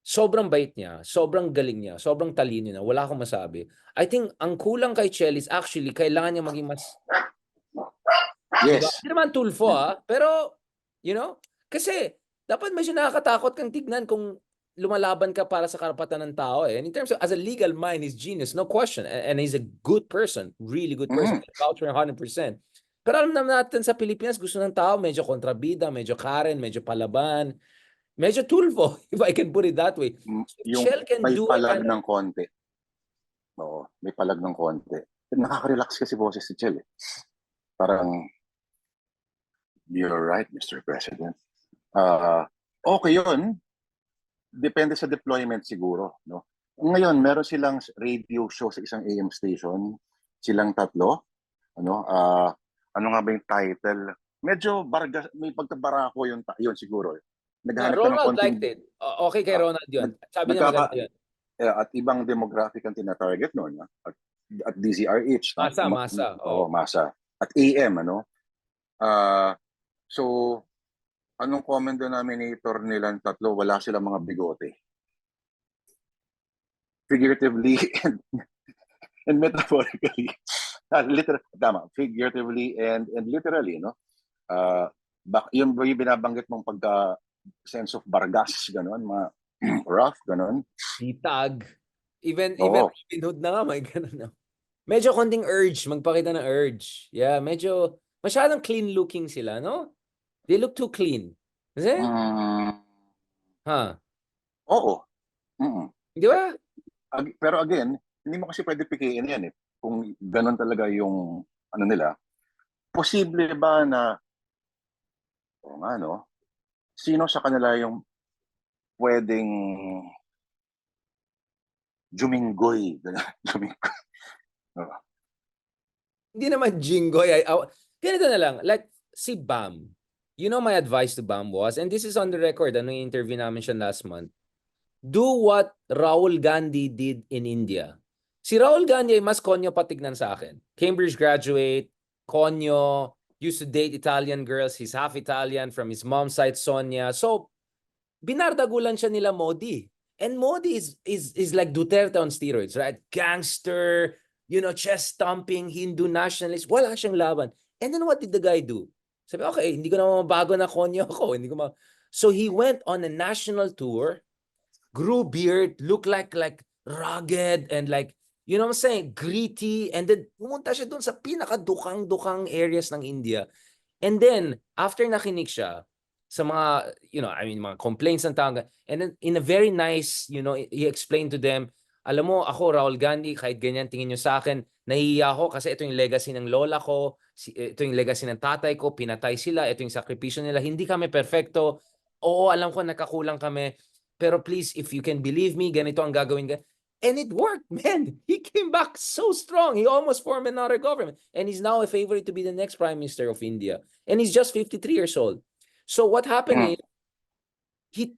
sobrang bait niya, sobrang galing niya, sobrang talino niya, wala akong masabi. I think ang kulang kay Chell is actually kailangan niya maging mas, di ba? Yes. Hindi naman tulfo pero, kasi dapat medyo nakakatakot kang tignan kung lumalaban ka para sa karapatan ng tao And in terms of, as a legal mind, he's genius, no question. And he's a good person, really good person. Mhm. Vouch for 100%. Pero alam naman natin sa Pilipinas, gusto ng tao medyo kontrabida, medyo Karen, medyo palaban, medyo tulfo, if I can put it that way. So if Yung Shell can may do a palag kind of, ng konti. Oo, may palag ng konti. Nakaka-relax kasi boses si Chel eh. Parang, you're right, Mr. President. Okay yun. Depende sa deployment siguro. No? Ngayon, meron silang radio show sa isang AM station. Silang tatlo. Ano, ano nga ba yung title? Medyo Vargas, may pagkabarako yun siguro. Naghahanap ka ng Ronald konting liked it. Okay kay ah, Ronald yun. nag, Sabi niya maganda nagkaka yun. at ibang demographic ang tina-target noon. At DZRH, no? Masa. Oo, Oh. masa. At AM, ano? Ah, so, anong common denominator nilang tatlo? Wala silang mga bigote. Figuratively and metaphorically. Tama, figuratively and literally, no? Yung ba yung binabanggit mong pagka sense of Vargas, gano'n, mga rough, gano'n. Ditag. Even Oo. Robin Hood na nga, may ganun na. Medyo konting urge, magpakita ng urge. Yeah, medyo, masyadong clean looking sila, no? They look too clean. Kasi, Mm, ha? oo. Mm. Di ba? Pero again, hindi mo kasi pwede pikiin yan eh. Kung gano'n talaga yung ano nila, posible ba na, o nga no, sino sa kanila yung pwedeng juminggoy? Juminggoy. Oo. Hindi naman jinggoy. Ganito na lang. Like, si Bam. You know, my advice to Bam was, and this is on the record, ano yung interview namin siya last month, do what Rahul Gandhi did in India. Si Rahul Gandhi ay mas konyo patignan sa akin. Cambridge graduate, konyo, used to date Italian girls. He's half Italian from his mom's side, Sonia. So, binardagulan siya nila Modi. And Modi is like Duterte on steroids, right? Gangster, you know, chest stomping, Hindu nationalist. Wala siyang laban. And then what did the guy do? Sabi, okay, hindi ko na mabago na konyo ako. Hindi ko ma So he went on a national tour, grew beard, looked like rugged and like, you know what I'm saying, gritty. And then pumunta siya doon sa pinakadukang-dukang areas ng India. And then, after nakinig siya sa mga, you know, I mean, mga complaints ng tao, and then in a very nice, you know, he explained to them, alam mo, ako, Rahul Gandhi, kahit ganyan tingin nyo sa akin, nahihiya ako kasi ito yung legacy ng lola ko, ito yung legacy ng tatay ko, pinatay sila, ito yung sakripisyo nila, hindi kami perfecto, oo, alam ko, nakakulang kami, pero please, if you can believe me, ganito ang gagawin ka. And it worked, man. He came back so strong. He almost formed another government. And he's now a favorite to be the next prime minister of India. And he's just 53 years old. So what happened Mm. is,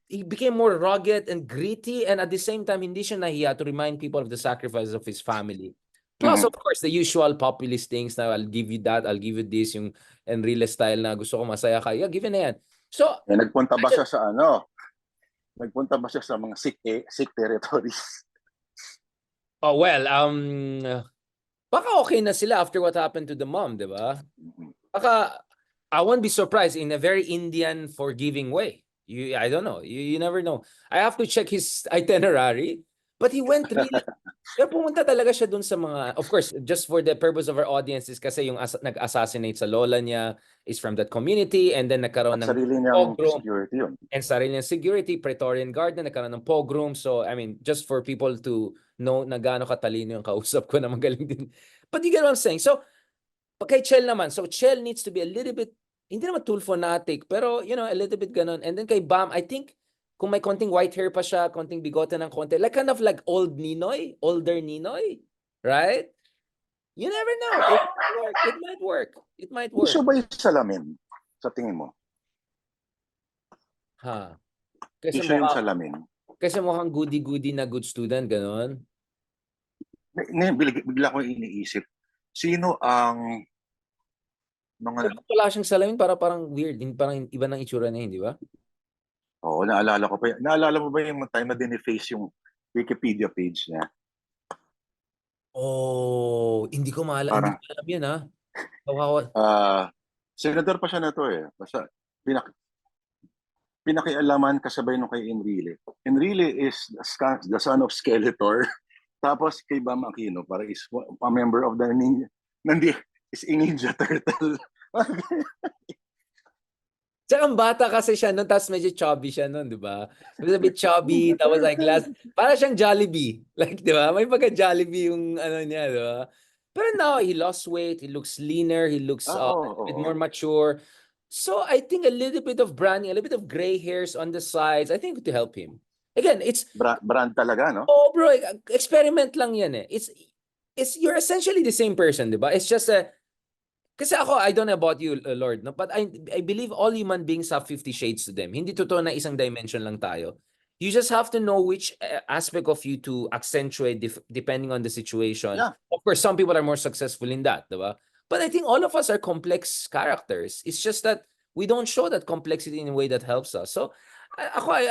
he became more rugged and gritty, and at the same time, hindi siya nahiya to remind people of the sacrifices of his family. Plus, Mm. of course, the usual populist things na I'll give you that, I'll give you this, yung Enrile style na gusto ko masaya ka. Yeah, give na yan. So, Nagpunta ba siya sa ano? Nagpunta ba siya sa mga sick territories? oh well, baka okay na sila after what happened to the mom, di ba? Baka, I won't be surprised in a very Indian forgiving way. I don't know. You never know. I have to check his itinerary. But he went really... Pero pumunta talaga siya dun sa mga... Of course, just for the purpose of our audience is kasi yung nag-assassinate sa lola niya is from that community, and then nagkaroon At ng sarili niyang pogrom security yun. and sarili niyang security, Praetorian Guard na nagkaroon ng pogrom. So, I mean, just for people to know na gaano katalino yung kausap ko na magaling din. But you get what I'm saying? So, kay Chel naman, so Chel needs to be a little bit, hindi naman tulfonatic, pero, you know, a little bit ganun. And then kay Bam, I think, kung may konting white hair pa siya, konting bigote ng konti, like kind of like old Ninoy, older Ninoy, right? You never know. It might work. It might work. It might work. Issue ba yung salamin? Sa tingin mo? Ha? Kasi Issue yung salamin? mukhang goody-goody na good student, ganun. Bigla ko iniisip, sino ang mga... Wala siyang salamin, parang weird. Parang iba ng itsura niya, hindi ba? Oo, naalala ko pa. Naalala mo ba yung time na diniface yung Wikipedia page niya? Oh, hindi ko Parang, alam yun, ha? Kawawa. senador pa siya na to eh. Basta, pinakialaman kasabay nung kay Enrile. Enrile is the son of Skeletor. Tapos kay Bam Aquino, para is a member of the is a Ninja Turtle. Tsaka ang bata kasi siya noon, tapos medyo chubby siya noon, di ba? He was a bit chubby, tapos like para siyang Jollibee. Like, di ba? May pagka-Jollibee yung ano niya, di ba? Pero now, he lost weight, he looks leaner, he looks a bit more mature. So, I think a little bit of branding, a little bit of gray hairs on the sides, I think to help him. Again, it's... Brand talaga, no? Oh, bro, experiment lang yan eh. You're essentially the same person, di ba? It's just a Kasi ako, I don't know about you, Lord, no? But I believe all human beings have 50 shades to them. Hindi totoo na isang dimension lang tayo. You just have to know which aspect of you to accentuate depending on the situation. Yeah. Of course, some people are more successful in that, diba? But I think all of us are complex characters. It's just that we don't show that complexity in a way that helps us. So, like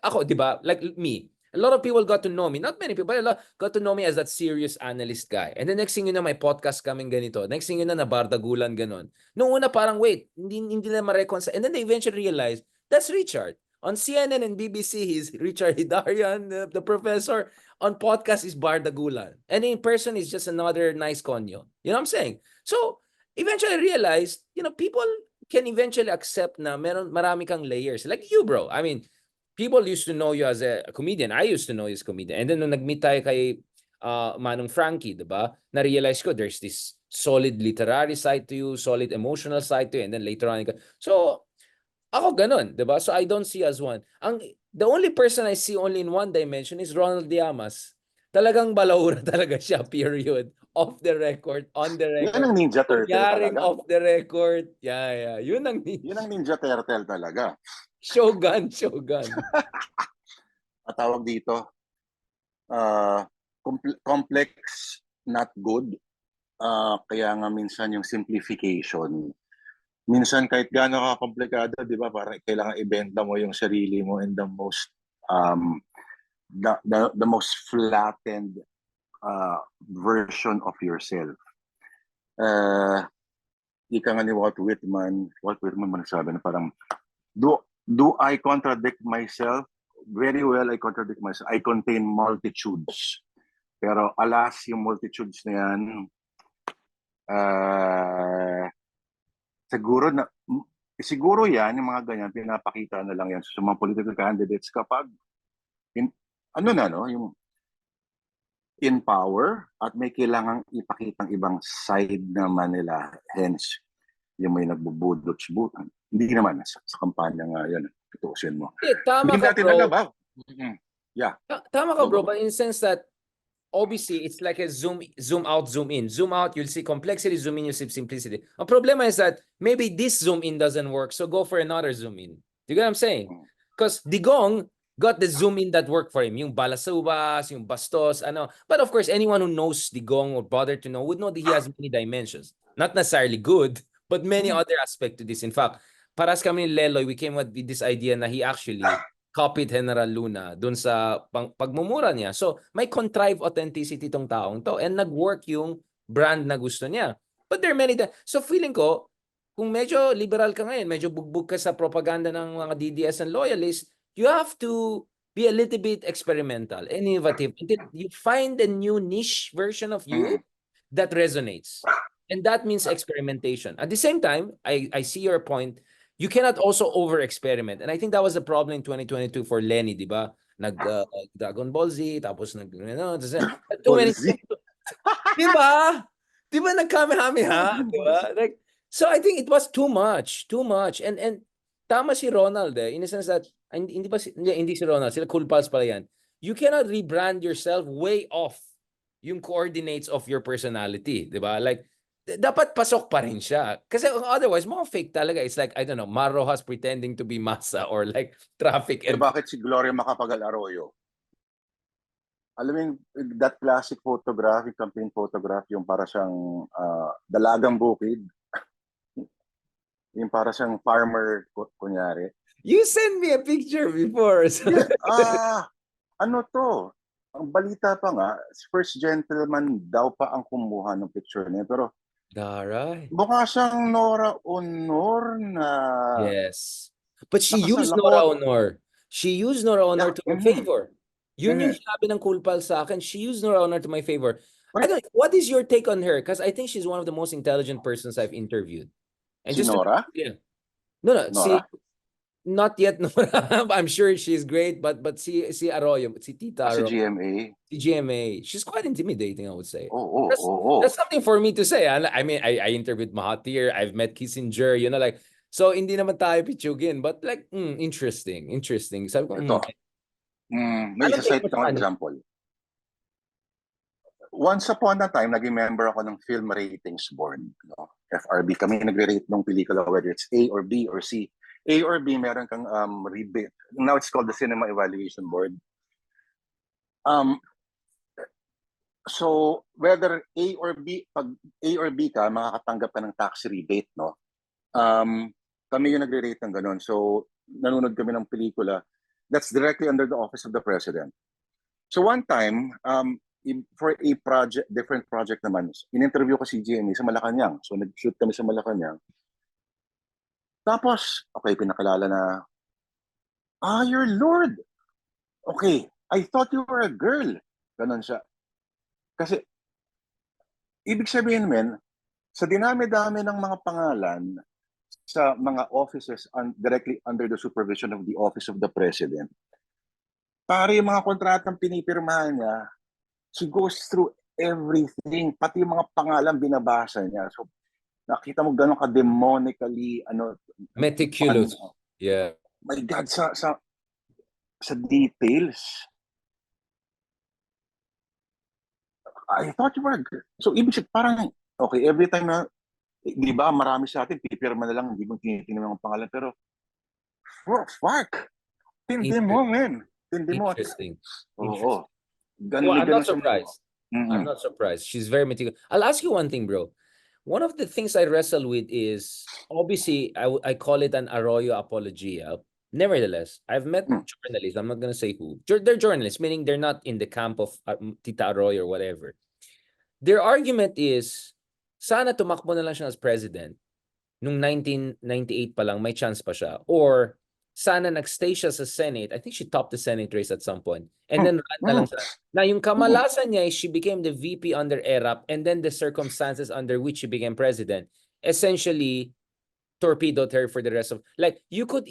ako, diba? Like me, a lot of people got to know me. Not many people, but a lot got to know me as that serious analyst guy. And the next thing you know, may podcast kaming ganito. Next thing you know, nabardagulan ganon. Noong una parang, wait, hindi na ma-reconcile. And then they eventually realized, that's Richard. On CNN and BBC, he's Richard Hidarian, the professor. On podcast is Bardagulan. And in person is just another nice conyo. You know what I'm saying? So, eventually I realized, people can eventually accept na marami kang layers. Like you, bro. I mean, people used to know you as a comedian. I used to know you as a comedian. And then nung nag-meet tayo kay Manong Frankie, diba? Na-realize ko there's this solid literary side to you, solid emotional side to you, and then later on, so ako ganun, diba? So I don't see as one. The only person I see only in one dimension is Ronald Llamas. Talagang balaura talaga siya, period. Off the record, on the Yan record. ang Ninja Turtle Kunyaring talaga. off the record. Yeah. Yun ang Yun ang Ninja Turtle talaga. Shogun. Tawag dito, complex, not good. Kaya nga minsan yung simplification. Minsan kahit gaano ka komplikado, di ba, parang kailangan ibenta mo yung sarili mo in the most the most flattened version of yourself. Ika nga ni Walt Whitman man sabi na parang, do I contradict myself? Very well, I contradict myself. I contain multitudes. Pero alas, yung multitudes na yan, siguro yan, yung mga ganyan, pinapakita na lang yan sa mga political candidates kapag, yung in power at may kailangang ipakitang ibang side naman nila. Hence, yung may nagbubudots-butan. Hindi naman, sa kampanya nga yun, tutusin mo. Tama Hindi ka, natin bro. alam, ba? Yeah. Tama ka, bro, but in the sense that obviously it's like a zoom out, zoom in. Zoom out, you'll see complexity. Zoom in, you'll see simplicity. The problem is that maybe this zoom in doesn't work, so go for another zoom in. Do you get what I'm saying? Because Digong got the zoom in that worked for him. Yung balasubas, yung bastos, ano. But of course, anyone who knows Digong or bothered to know would know that he has many dimensions. Not necessarily good, but many other aspects to this. In fact, paras kami ni Leloy, we came with this idea na he actually copied General Luna dun sa pagmumura niya. So, may contrived authenticity tong taong to and nag-work yung brand na gusto niya. But there are many so feeling ko, kung medyo liberal ka ngayon, medyo bugbog ka sa propaganda ng mga DDS and loyalists, you have to be a little bit experimental, innovative, until you find a new niche version of you that resonates. And that means experimentation. At the same time, I see your point. You cannot also over-experiment. And I think that was the problem in 2022 for Lenny, di ba? Dragon Ball Z, tapos too many. Di ba? Di ba nag-kamehameha? Di ba? Like, so I think it was too much. And tama si Ronald in the sense that, hindi si Ronald, sila Cool Pals pala yan. You cannot rebrand yourself way off yung coordinates of your personality. Di ba? Like, dapat pasok pa rin siya. Kasi otherwise, mga fake talaga. It's like, I don't know, Mar Rojas pretending to be masa or like traffic. And bakit si Gloria Macapagal Arroyo? Alam mo yung that classic photograph, campaign photograph, yung para siyang dalagang bukid. Yung para siyang farmer, kunyari. You sent me a picture before. Ano to? Ang balita pa nga, first gentleman daw pa ang kumuha ng picture niya. Pero Daray. mukha siyang Nora Honor na... Yes. But she used Nora Honor. She used Nora Honor to my favor. Yun yung sinabi ng Cool Pal sa akin. She used Nora Honor to my favor. What is your take on her? Because I think she's one of the most intelligent persons I've interviewed. And si Nora? No. Nora? Not yet Nora. I'm sure she's great, but si Arroyo, si Tita Arroyo. Si GMA. She's quite intimidating, I would say. That's something for me to say. I mean, I interviewed Mahathir, I've met Kissinger, like, so hindi naman tayo pichugin, but like, interesting. Sabi ko, may isa-cite kang example. once upon a time, naging member ako ng Film Ratings Board. No? FRB. Kami nagre-rate ng pelikula, whether it's A or B or C. A or B, meron kang rebate. Now it's called the Cinema Evaluation Board. So, whether A or B, pag A or B ka, makakatanggap ka ng tax rebate, no? Kami yung nagre-rate ng ganun. So, nanonood kami ng pelikula. That's directly under the Office of the President. So, one time, for a project, different project naman, in-interview ko si GMA sa Malacanang. So, nag-shoot kami sa Malacanang. Tapos, okay, pinakilala na, you're Lord. Okay, I thought you were a girl. Ganon siya. Kasi, ibig sabihin, men, sa dinami-dami ng mga pangalan sa mga offices directly under the supervision of the Office of the President, para yung mga kontratang pinipirmahan niya, she goes through everything, pati yung mga pangalan binabasa niya. So, nakita mo gano'n ka-demonically, Meticulous. Yeah. My God, sa details. I thought you were, so ibig sabihin, parang, okay, every time na, di ba, marami sa atin, pipirma na lang, hindi mo tinitingnan ng pangalan, pero, fuck, tindi mo, men. Tindi mo. Interesting. Oo. Well, I'm not surprised. Mm-hmm. I'm not surprised. She's very meticulous. I'll ask you one thing, bro. One of the things I wrestle with is, obviously, I call it an Arroyo apologia. Nevertheless, I've met journalists. I'm not going to say who. They're journalists, meaning they're not in the camp of Tita Arroyo or whatever. Their argument is, sana tumakbo na lang siya as president. Nung 1998 pa lang, may chance pa siya. Or, sana nagstay siya sa Senate. I think she topped the Senate race at some point. And then ran na lang siya. Na yung kamalasan niya is she became the VP under ERAP, and then the circumstances under which she became president essentially torpedoed her for the rest of, like, you could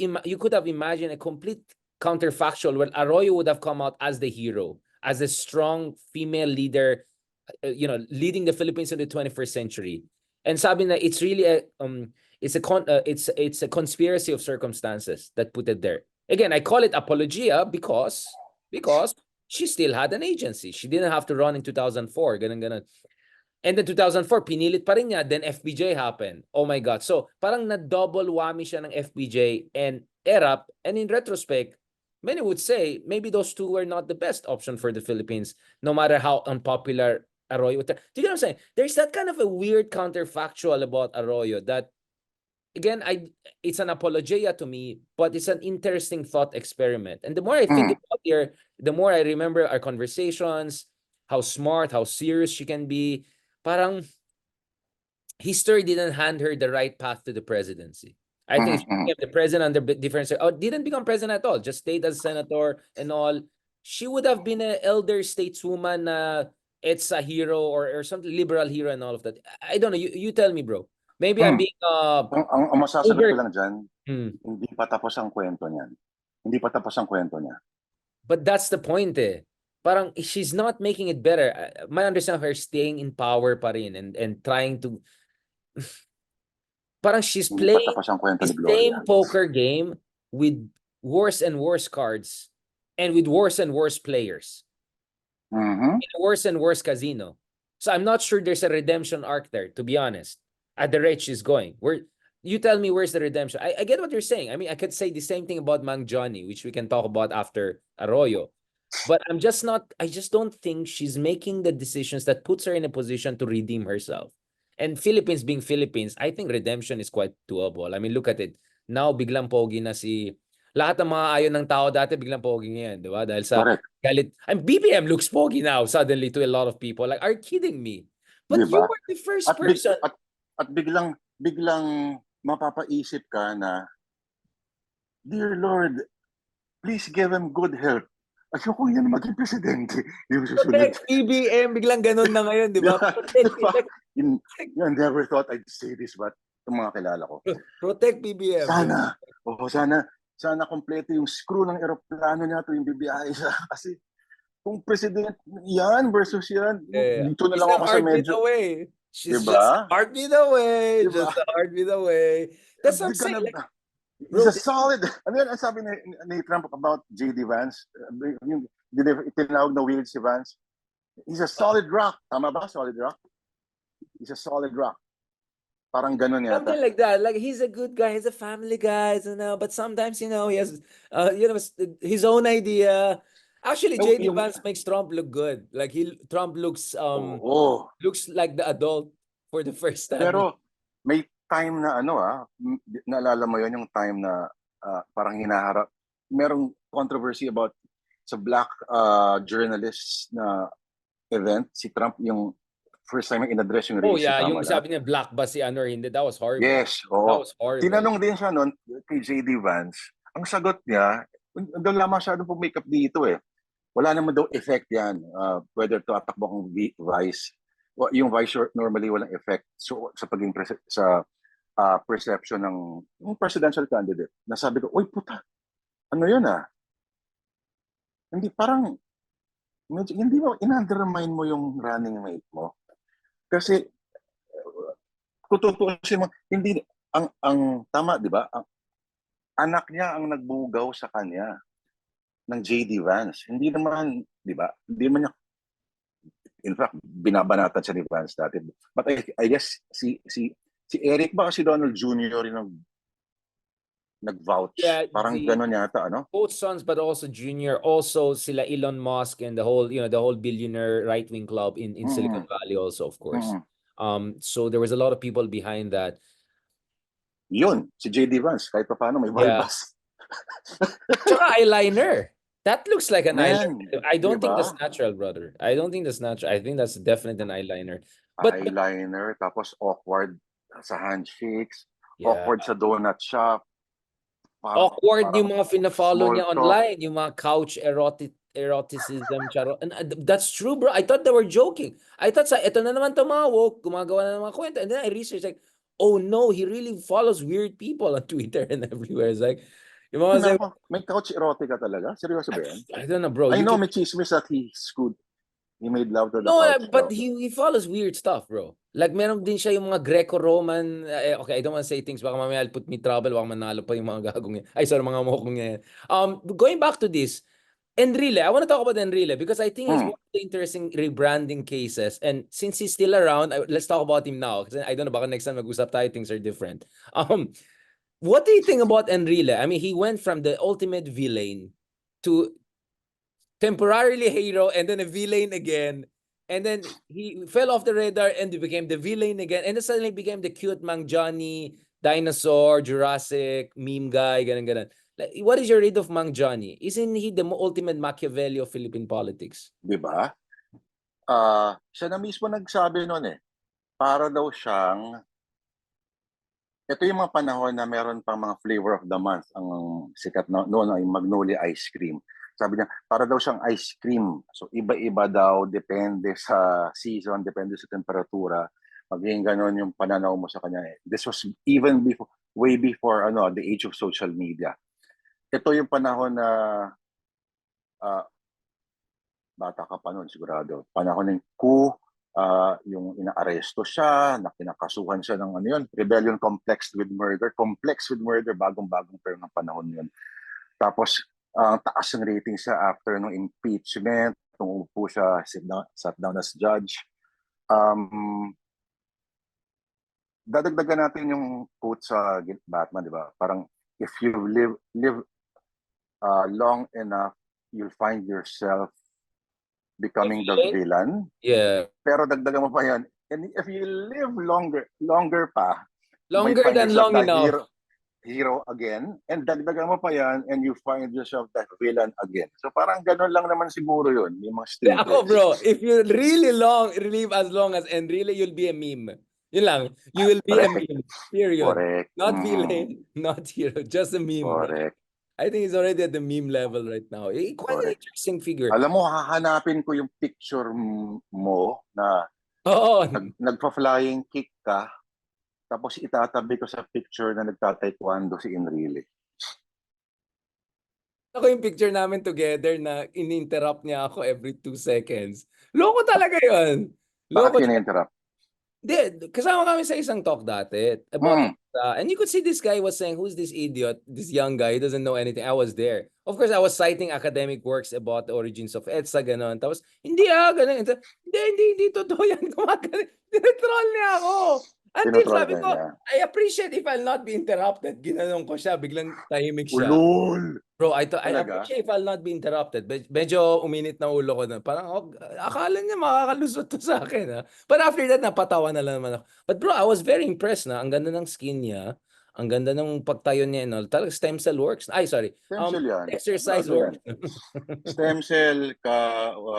have imagined a complete counterfactual where Arroyo would have come out as the hero, as a strong female leader, leading the Philippines in the 21st century. And sabi na it's really it's a conspiracy of circumstances that put it there. Again, I call it apologia because she still had an agency. She didn't have to run in 2004. Ganun. And then 2004, pinilit pa rin niya. Then FBJ happened. Oh my God. So parang na-double whammy siya ng FBJ and ERAP. And in retrospect, many would say maybe those two were not the best option for the Philippines, no matter how unpopular Arroyo. Do you know what I'm saying? There's that kind of a weird counterfactual about Arroyo that, again, it's an apologia to me, but it's an interesting thought experiment. And the more I think about her, the more I remember our conversations, how smart, how serious she can be. Parang history didn't hand her the right path to the presidency. I think if she became the president under different, didn't become president at all, just stayed as senator and all, she would have been an elder stateswoman, it's a hero or something, liberal hero and all of that. I don't know. You tell me, bro. Maybe I'm being ang masasagot ko lang dyan, hindi pa tapos ang kwento niyan. Hindi pa tapos ang kwento niya. But that's the point, eh. Parang she's not making it better. My understanding of her staying in power pa rin and trying to parang she's playing the same poker game with worse and worse cards and with worse and worse players. In a worse and worse casino. So I'm not sure there's a redemption arc there, to be honest. At the rate she's going. You tell me where's the redemption. I get what you're saying. I mean, I could say the same thing about Mang Johnny, which we can talk about after Arroyo. But I just don't think she's making the decisions that puts her in a position to redeem herself. And Philippines being Philippines, I think redemption is quite doable. I mean, look at it. Now, biglang pogi na lahat ng mga ayon ng tao dati, biglang pogi ngayon, di ba? Dahil sa galit. And BBM looks pogi now, suddenly, to a lot of people. Like, are you kidding me? But diba? You were the first person. At biglang mapapaisip ka na, Dear Lord, please give him good health. Ayoko yan maging presidente. Protect BBM, biglang ganun na ngayon, di ba? I never thought I'd say this, but itong mga kilala ko. Protect BBM. Sana kompleto yung screw ng eroplano niya tuwing bibiyahe siya. Kasi kung president yan versus yan, dito na lang ako sa medyo. She's diba? Just a heartbeat away. Diba? Just a heartbeat away. That's what I'm saying. Like, it's a solid. Ano yan ang sabi ni Trump about J.D. Vance? Tinawag na weird si Vance. He's a solid rock. Tama ba? Solid rock? He's a solid rock. Parang ganun Something yata. like that. Like he's a good guy, he's a family guy, but sometimes he has his own idea. Actually, Oh, JD Vance makes Trump look good. Like Trump oo. looks like the adult for the first time. Pero may time na naalala mo yon yung time na parang hinaharap, merong controversy about sa black journalists na event, si Trump yung first time yung in-address yung Oh race, yeah, tama yung na? sabi niya black ba si ano or hindi, that was horrible. Yes, That oo. was horrible. Tinanong din siya noon kay JD Vance. Ang sagot niya, hindi lang masyadong make-up dito eh. Wala naman daw effect yan. Whether tatakbo kang vice. Yung vice normally walang effect sa paging perception ng yung presidential candidate. Nasabi ko, uy puta, ano yun ah? Hindi, parang, hindi mo, in-undermine mo yung running mate mo. Kasi, kung tutuusin mo, hindi, ang tama, di ba? Ang anak niya ang nagbugaw sa kanya ng JD Vance. Hindi naman, di ba? Hindi naman niya, in fact, binabanatan siya ni Vance dati. But I guess, si Eric ba si Donald Jr. yung nag-vouch? Yeah, Parang gano'n yata, ano? both sons, but also Junior, also sila Elon Musk and the whole billionaire right-wing club in Silicon Valley also, of course. So there was a lot of people behind that. Yun, si JD Vance, kahit pa paano may Yeah. balbas. Tsaka eyeliner. That looks like an Man, eyeliner. I don't think diba? that's natural, brother. I don't think that's natural. I think that's definitely an eyeliner. But Eyeliner, tapos awkward sa handshakes, yeah. awkward sa donut shop. Awkward yung mga fina-follow small niya talk. online, yung mga couch eroticism, charo. And that's true, bro. I thought they were joking. I thought ito na naman to mga woke, gumagawa na ng mga kwento. And then I researched like, oh no, he really follows weird people on Twitter and everywhere. It's like, yung mga May couch erotica talaga? Seryoso ba yan? I don't know, bro. I You know can may chismis that he made love to the No, couch but daw. he follows weird stuff, bro. Like meron din siya yung mga Greco-Roman, okay, I don't want to say things baka mamaya I'll put me trouble, baka manalo pa yung mga gagong yan. Ay, sorry, mga mokong yan. Going back to this, Enrile, I want to talk about Enrile because I think he's one of the interesting rebranding cases. And since he's still around, let's talk about him now. Kasi I don't know, baka next time mag-usap tayo, things are different. What do you think about Enrile? I mean, he went from the ultimate villain to temporarily hero and then a villain again. And then he fell off the radar and he became the villain again. And then suddenly became the cute Mang Johnny, dinosaur, Jurassic, meme guy, ganun. Like, what is your read of Mang Johnny? Isn't he the ultimate Machiavelli of Philippine politics? Diba? Siya na mismo nagsabi noon eh. Para daw siyang, ito yung mga panahon na meron pang mga flavor of the month. Ang sikat na noon ay Magnolia ice cream. Sabi niya, para daw siyang ice cream. So iba-iba daw, depende sa season, depende sa temperatura. Magiging ganon yung pananaw mo sa kanya. This was even before, way before the age of social media. Ito yung panahon na bata ka pa noon sigurado. Panahon ng coup, yung inaaresto siya, na kinakasuhan siya ng rebellion complex with murder, bagong-bagong pero ng panahon yun. Tapos, ang taas ng rating siya after ng impeachment, nung upo siya, sat down as judge. Dadagdagan natin yung quote sa Batman, di ba? Parang, if you live long enough, you'll find yourself becoming the villain. Yeah. Pero dagdagan mo pa yan. And if you live longer pa, longer than long enough. Hero again, and dagdagan mo pa yan, and you find yourself the villain again. So parang ganun lang naman siguro yun. Yung mga stages. Ako bro, if you really live as long as Enrile, you'll be a meme. Yun lang. You will be a meme. Period. Correct. Not villain, not hero. Just a meme. Correct. I think he's already at the meme level right now. Quite an interesting figure. Alam mo, hahanapin ko yung picture mo na nagpa-flying kick ka, tapos itatabi ko sa picture na nagtataekwondo si Enrile. Ako yung picture namin together na in-interrupt niya ako every 2 seconds. Loko talaga yun. Bakit in-interrupt? Hindi, kasama kami sa isang talk dati about And you could see this guy was saying, "Who's this idiot? This young guy, he doesn't know anything." I was there. Of course, I was citing academic works about the origins of EDSA, ganon. Tapos, hindi ganon. Hindi, totoo yan. Gumagano. Tinotroll niya ako. Until Tinotroll sabi ka ko, niya. I appreciate if I'll not be interrupted. Ginanong ko siya, biglang tahimik siya. Ulol! Bro, I Talaga? appreciate if I'll not be interrupted. Medyo uminit na ulo ko na. Parang, akala niya makakalusot to sa akin. Ha? But after that, napatawa na lang naman ako. But bro, I was very impressed na. Ang ganda ng skin niya. Ang ganda ng pagtayo niya. No? Talagang stem cell works. Ay, sorry. Stem cell yan. Exercise Ano works. yan? Stem cell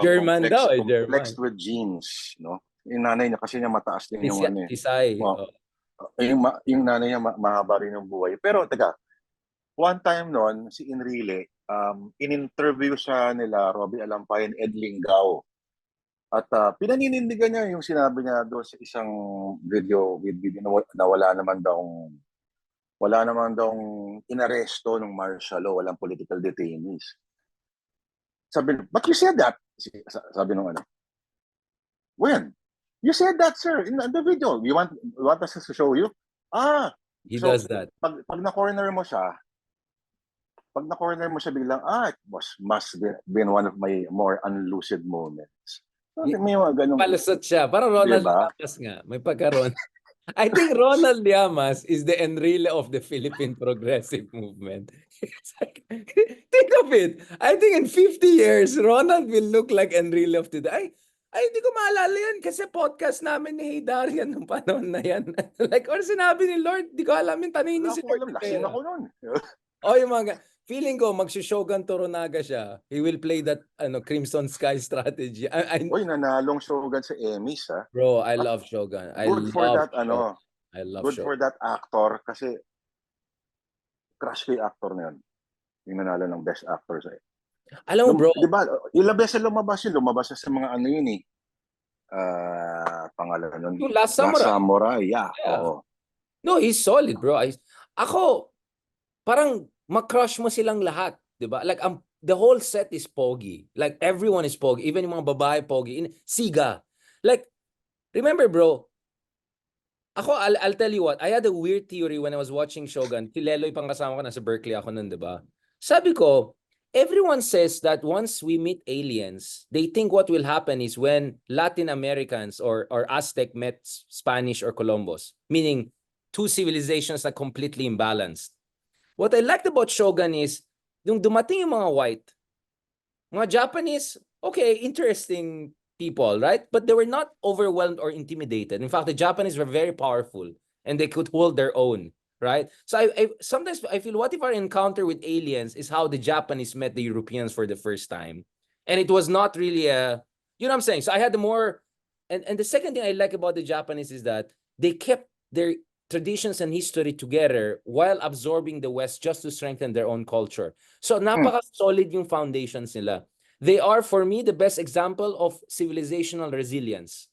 German daw eh, German. complexed with genes, no? Yung nanay niya kasi niya mataas din yung ano eh. Tisay. Yung nanay niya mahaba rin yung buhay. Pero teka, one time noon si Enrile, in-interview siya nila Robbie Alampayan, Ed Lingao. At pinaninindigan niya yung sinabi niya doon sa isang video na wala naman daw inaresto ng martial law, walang political detainees. Sabi, but you said that. Sabi nung ano. When? You said that, sir, in the video. You want us to show you? He does that. Pag na-corner mo siya, biglang, it must been one of my more unlucid moments. May mga ganun. Palusot siya. Parang Ronald Llamas nga. May pagkaroon. I think Ronald Llamas is the Enrile of the Philippine Progressive Movement. Think of it. I think in 50 years, Ronald will look like Enrile of today. Ay, hindi ko maalala yan kasi podcast namin ni Darian nung panahon na yan. Like, or sinabi ni Lord, di ko alam yung tanongin niya si Lord. Lasing ako nun. Yung mga, feeling ko, mag-Shogun Toranaga siya. He will play that Crimson Sky strategy. Uy, nanalong Shogun sa Emmys, ha? Bro, I love Shogun. Good for that actor kasi crush ko yung actor na yun. Yung nanalo ng best actor sa Alam mo, bro. Diba, ilang beses lumabas sa mga ano yun eh. Pangalan nun. Yung Last Samurai. Last Samurai, yeah. Oo. No, he's solid, bro. Ako, parang makrush mo silang lahat. Diba? Like, the whole set is pogi. Like, everyone is pogi. Even yung mga babae pogi. Siga. Like, remember, bro, I'll tell you what, I had a weird theory when I was watching Shogun. Si Leloy pang kasama ko, nasa Berkeley ako nun, diba? Sabi ko, everyone says that once we meet aliens, they think what will happen is when Latin Americans or Aztec met Spanish or Columbus, meaning two civilizations that completely imbalanced. What I liked about Shogun is, nung dumating yung mga white, mga Japanese, okay, interesting people, right? But they were not overwhelmed or intimidated. In fact, the Japanese were very powerful and they could hold their own. Right? So sometimes I feel, what if our encounter with aliens is how the Japanese met the Europeans for the first time? And it was not really you know what I'm saying? So I had and the second thing I like about the Japanese is that they kept their traditions and history together while absorbing the West just to strengthen their own culture. So napaka-solid yung foundations nila. They are, for me, the best example of civilizational resilience.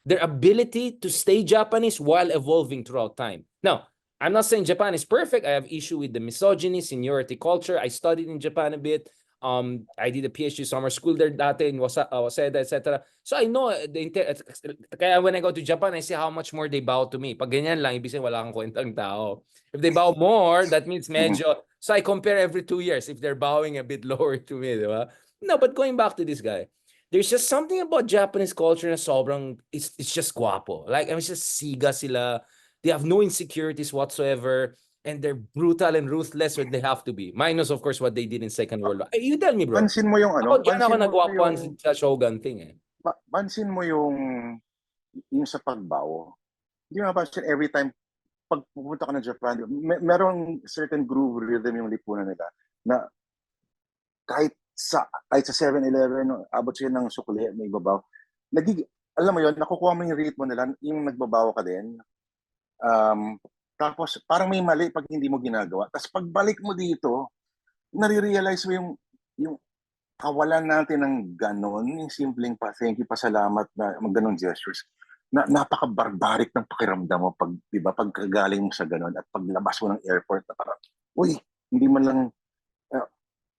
Their ability to stay Japanese while evolving throughout time. Now, I'm not saying Japan is perfect. I have issue with the misogyny, seniority culture. I studied in Japan a bit. I did a PhD summer school there dati in Waseda, etc. So I know kaya when I go to Japan, I see how much more they bow to me. Pag ganyan lang, ibig sabihin wala kang kwentang tao. If they bow more, that means medyo. So I compare every 2 years if they're bowing a bit lower to me, di ba? No, but going back to this guy, there's just something about Japanese culture na sobrang, it's just guapo. Like, it's just siga sila. They have no insecurities whatsoever, and they're brutal and ruthless when they have to be. Minus, of course, what they did in Second World War. You tell me, bro. Pansin mo yung ano? Diyan ako nagwapan sa Shogun thing eh. Pansin mo yung sa pagbawo. Hindi mo pansin every time pag pupunta ka ng Japan, merong certain groove rhythm yung lipunan nila na kahit sa 7-Eleven, abot siya ng sukli, may babaw. Alam mo yun, nakukuha mo yung ritmo nila, yung nagbabaw ka din. Tapos parang may mali pag hindi mo ginagawa. Tapos pagbalik mo dito, nare-realize mo yung kawalan natin ng ganon, yung simpleng thank you, pasalamat na ganon gestures. Na napaka-barbaric ng pakiramdam mo pag, di ba, pagkagaling mo sa ganon at paglabas mo ng airport na parang, uy, hindi man lang,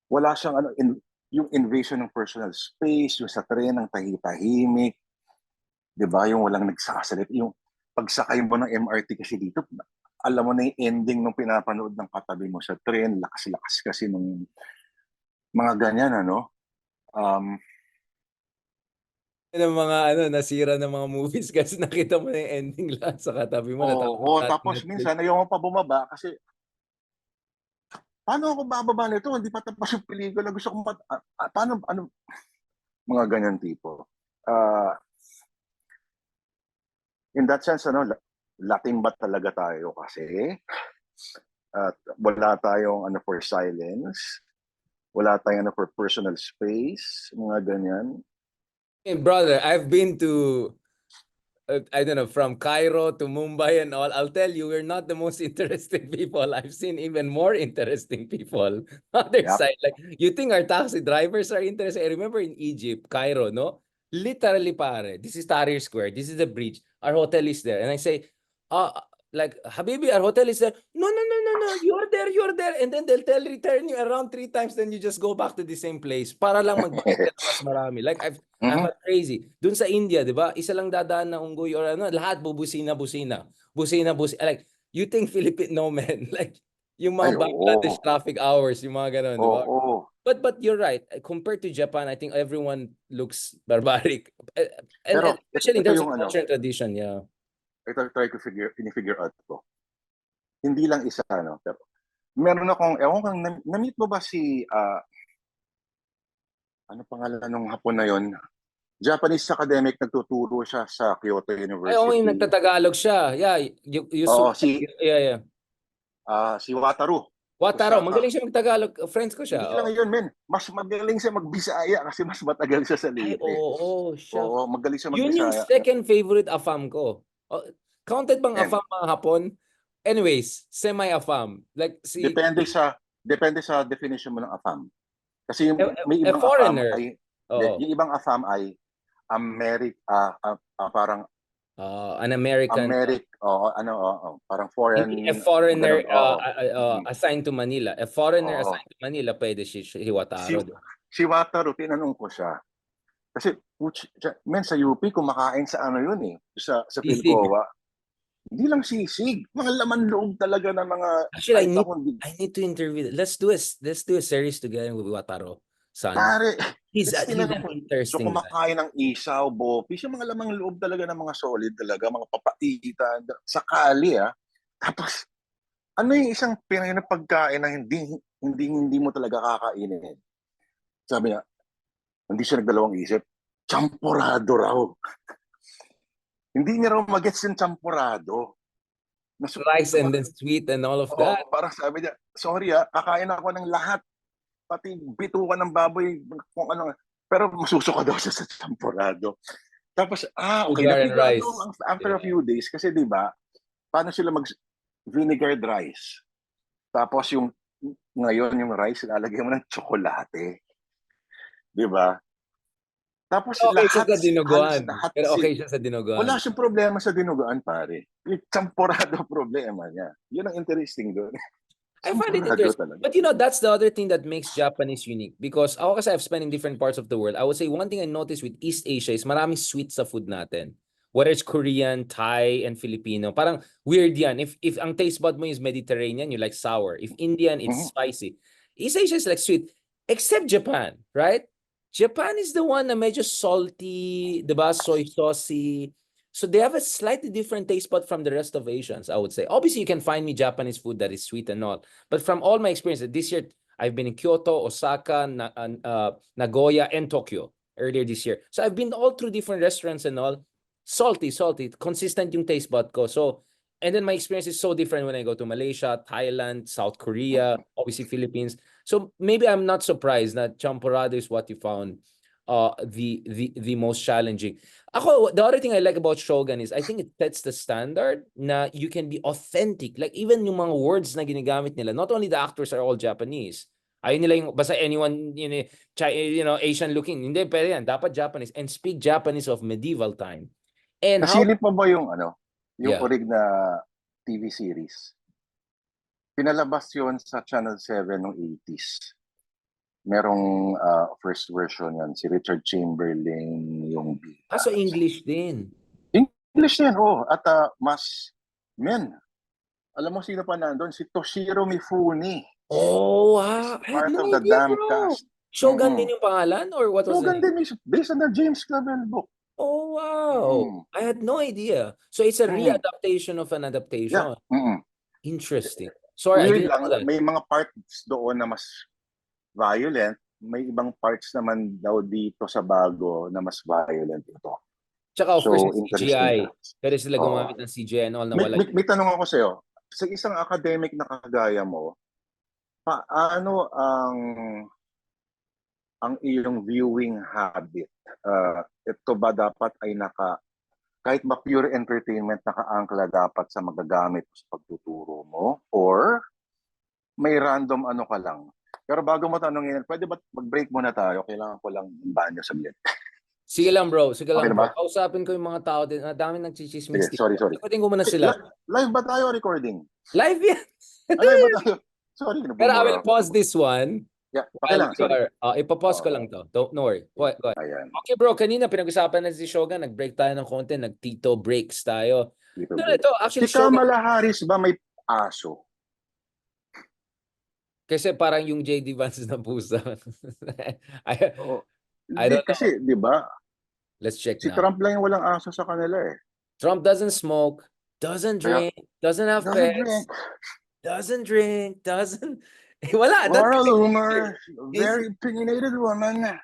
wala siyang yung invasion ng personal space, yung sa tren ng tahitahimik, di ba, yung walang nagsasalit, yung pagsakay mo ng MRT kasi dito, alam mo na yung ending nung pinapanood ng katabi mo sa tren, lakas-lakas kasi nung mga ganyan, ano? Um, Ng mga nasira ng mga movies kasi nakita mo na yung ending lahat sa katabi mo, natapos oo, lahat ng tapos Netflix. minsan ayaw mo pa bumaba kasi paano ako bababa nito? Hindi pa tapos yung pelikula. Gusto ko paano, ano, mga ganyan tipo. Ah, in that sense, ano, latimbat talaga tayo kasi at wala tayong ano for silence, wala tayong ano for personal space, mga ganyan. Hey, brother, I've been to I don't know, from Cairo to Mumbai and all. I'll tell you, we're not the most interesting people. I've seen even more interesting people. Other Yep. side, like you think our taxi drivers are interesting. I remember in Egypt, Cairo, no? Literally, pare, this is Tahrir Square. This is the bridge. Our hotel is there. And I say, like, Habibi, our hotel is there. No, no, no, no, no. You're there, you're there. And then they'll return you around 3 times. Then you just go back to the same place. Para lang magbayad ka ng mas marami. Like, I'm Mhm. crazy. Doon sa India, 'di ba? Isa lang dadaan na unggoy or ano, lahat bubusina-busina. Busina-busina. Like, you think Filipino men, like yung Ay, mga Bangladesh oo. traffic hours, yung mga ganun, 'di ba? Oo. But you're right. Compared to Japan, I think everyone looks barbaric. And Pero especially in ito terms of yung ano, culture and tradition, yeah. ito try ko figure out ko. Hindi lang isa, no? Pero meron akong, ewan ko, na-meet mo ba si, ano pangalan nung hapon na yon? Japanese academic, nagtuturo siya sa Kyoto Ay, oo, yung University. nagtatagalog siya. Yeah, Oo, yeah, yeah. si Wataru Wataro, Osaka. magaling siya magtagalog. Friends ko siya. Hindi lang Oh. yun, men. Mas magaling siya magbisaya kasi mas matagal siya sa Ay, Leyte. oo, siya. Oo, magaling siya Yun yung magbisaya. second favorite AFAM ko. Oh, counted bang And AFAM mga Hapon? Anyways, semi-AFAM. Like si depende sa definition mo ng AFAM. Kasi may a ibang AFAM foreigner. ay, hindi, Oo. yung ibang AFAM ay parang An American. parang foreign, Hindi a foreigner ganun, oo. Mhm. assigned to Manila. A foreigner Oo. assigned to Manila, pwede si Si, Wataro. si Wataru, tinanong ko siya. Kasi, men, sa UP, kumakain sa ano yun eh, sa Sisig. Philcoa. Hindi lang sisig, mga laman loob talaga ng mga, Actually, kahit ako, hindi, I need to interview. Let's do a series together with Wataro. Son. pare, He's it's an tinanong ko, so interesting guy. kumakain ng isaw, bopis, yung mga lamang loob talaga ng mga solid talaga, mga papatita, sakali Tapos, ano yung isang Pinoy na pagkain na hindi mo talaga kakainin? Sabi niya, hindi siya nagdalawang isip, champurado raw. Hindi niya raw magets yung champurado. Rice and then sweet and all of that. Parang sabi niya, sorry kakain ako ng lahat. Pati bitukan ng baboy, kung ano. Pero masusuka daw siya sa champurado. Tapos, okay, Sugar and napigado rice. after a Yeah. few days. Kasi di ba, paano sila vinegar rice? Tapos ngayon yung rice, lalagyan mo ng tsokolate. Di ba? Tapos Okay siya sa halos dinuguan. lahat Pero okay siya sa wala dinuguan. siyang problema sa dinuguan, pare. Yung champurado problema niya. Yun ang interesting doon. I find it Champurado interesting. talaga. But that's the other thing that makes Japanese unique. Because ako kasi I've spent in different parts of the world. I would say one thing I noticed with East Asia is maraming sweet sa food natin. Whether it's Korean, Thai, and Filipino. Parang weird yan. If ang taste bud mo is Mediterranean, you like sour. If Indian, it's Mhm. spicy. East Asia is like sweet. Except Japan, right? Japan is the one na medyo salty, diba? Soy saucy. So they have a slightly different taste bud from the rest of Asians, I would say. Obviously, you can find me Japanese food that is sweet and all. But from all my experiences, this year, I've been in Kyoto, Osaka, Nagoya, and Tokyo earlier this year. So I've been all through different restaurants and all. Salty, consistent yung taste bud ko. So, and then my experience is so different when I go to Malaysia, Thailand, South Korea, obviously Philippines. So maybe I'm not surprised that champurrado is what you found the most challenging. Ako, the other thing I like about Shogun is I think it sets the standard na you can be authentic. Like even yung mga words na ginagamit nila, not only the actors are all Japanese. Ayun nila yung, basta anyone, Asian looking. Hindi, pero yan, dapat Japanese. And speak Japanese of medieval time. And how, Nasilip mo ba yung yeah. orig na TV series? Pinalabas yon sa Channel 7 noong 80s. Merong first version yan. Si Richard Chamberlain yung bida. So English din. English yan, At men, Alam mo sino pa nandun? Si Toshiro Mifune. Oh, wow. Is I had part no of the idea, damn bro. cast. Shogun Mm-mm. din yung pangalan or what was the Shogun name? din is based on the James Clavell book. Oh, wow. Mm-mm. I had no idea. So it's a Mm-mm. readaptation of an Yeah. adaptation. Mm-mm. Interesting. Sorry, I Weird didn't know lang, that. may mga parts doon na mas violent, may ibang parts naman daw dito sa bago na mas violent ito. Tsaka of course So, yung interesting CGI. siya. Pero sila Oo. gumamit ng CGI and all na May, wala. may, may tanong ako sa'yo. Sa isang academic na kagaya mo, paano ang iyong viewing habit? Ito ba dapat ay kahit ba pure entertainment, nakaangkla dapat sa magagamit sa pagtuturo mo? Or may random ano ka lang? Pero bago mo tanongin, pwede ba mag-break muna tayo? Kailangan ko lang banyo saglit. Sige lang bro, sige Okay lang na ba? bro. Kausapin ko yung mga tao din. Ang dami nagchichismis Sige, dito. sorry. Sagutin ko muna sila. Live ba tayo o recording? Live yan! Live ba tayo? Sorry, Pero I nabumura will pause ako. this one Yeah, okay while lang, we sorry. are, ipapause ko lang Oo, to. Don't, no worry. Go ahead. ayan. Okay bro, kanina pinag-usapan na si Shogun, nag-break tayo ng konti, nag-tito breaks tayo. Dito, No, break. ito, Si actually Shogun, Kamala Harris ba may aso? kasi parang yung JD Vance na pusa. I, Oo. I Hindi don't know. kasi, di ba, Let's check si now. Trump lang yung walang aso sa kanila eh. Trump doesn't smoke, doesn't Kaya, drink, doesn't have doesn't pets, drink. doesn't... Wala, that's Laura his Loomer, He's- very opinionated woman.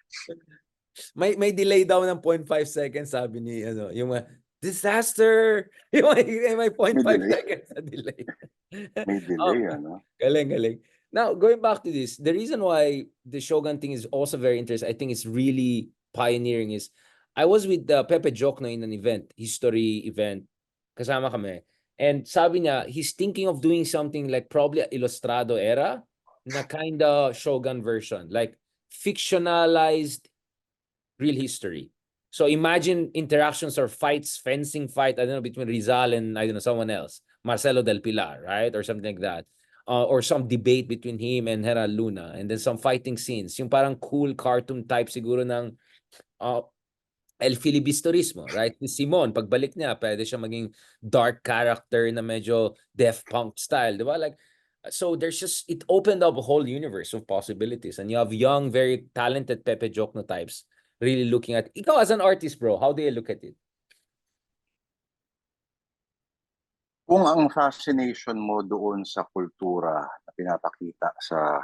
may delay daw ng 0.5 seconds sabi ni yung disaster. May 0.5 May delay. seconds na delay. May delay, ano? Galing. Now, going back to this, the reason why the Shogun thing is also very interesting, I think it's really pioneering is I was with Pepe Jokno in an event, history event. Kasama kami. And sabi niya, he's thinking of doing something like probably Ilustrado era na kind of Shogun version, like fictionalized real history. So imagine interactions or fights, fencing fight, I don't know, between Rizal and I don't know, someone else, Marcelo del Pilar, right? Or something like that. Or some debate between him and Hera Luna. And then some fighting scenes. Yung parang cool cartoon type siguro ng El Filibusterismo, right? Si Simon, pagbalik niya, pwede siya maging dark character na medyo death punk style, di ba? Like, so there's just, it opened up a whole universe of possibilities. And you have young, very talented Pepe Jokno types really looking at, ikaw as an artist, bro, how do you look at it? Kung ang fascination mo doon sa kultura na pinapakita sa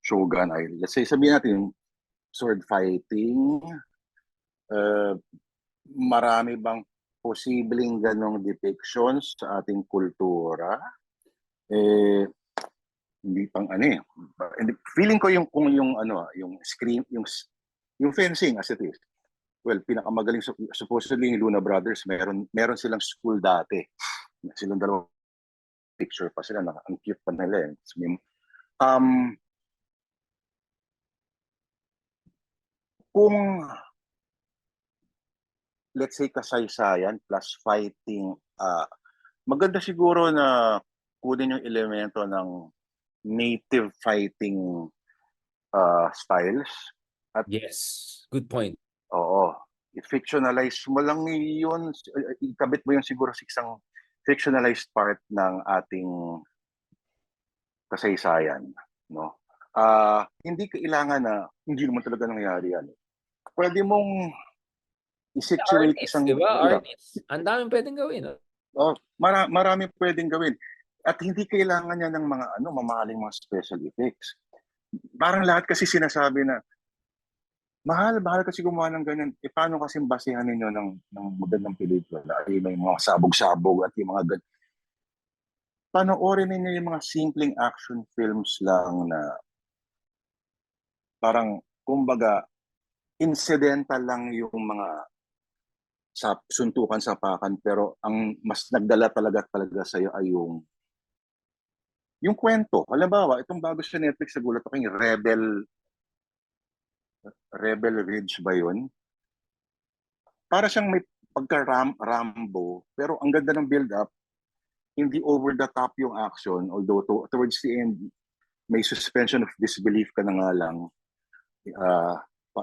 Shogun ay, let's say, sabihin natin, sword fighting, marami bang posibleng ganong depictions sa ating kultura? Hindi pang ano eh. Feeling ko yung kung yung ano, yung screen, yung fencing as it is. Well, pinakamagaling supposedly yung Luna Brothers, meron silang school dati. Silang dalawa picture pa sila, ang cute pa nila eh. Kung let's say kasaysayan plus fighting, maganda siguro na kunin yung elemento ng native fighting styles. At Yes, good point. oo, i-fictionalize mo lang yun, ikabit mo yun siguro sa isang fictionalized part ng ating kasaysayan, no? Hindi kailangan na hindi naman talaga nangyari yan. Pwede mong i-situate Artists, isang di ba? Artists. Ang daming pwedeng gawin. marami pwedeng gawin. At hindi kailangan niya ng mga mamahaling mga special effects. Parang lahat kasi sinasabi na mahal kasi gumawa ng ganyan. Paano kasi basehan ninyo ng magandang pelikula? Ay, may mga sabog-sabog at yung mga ganyan. Panoorin ninyo yung mga simpleng action films lang na parang, kumbaga, incidental lang yung mga sa suntukan, sapakan, pero ang mas nagdala talaga sa iyo ay yung kwento. Halimbawa, itong bago sa Netflix, nagulat ako yung Rebel Ridge ba yun? Para siyang may pagka-Rambo, pero ang ganda ng build-up, hindi over the top yung action, although towards the end, may suspension of disbelief ka na nga lang,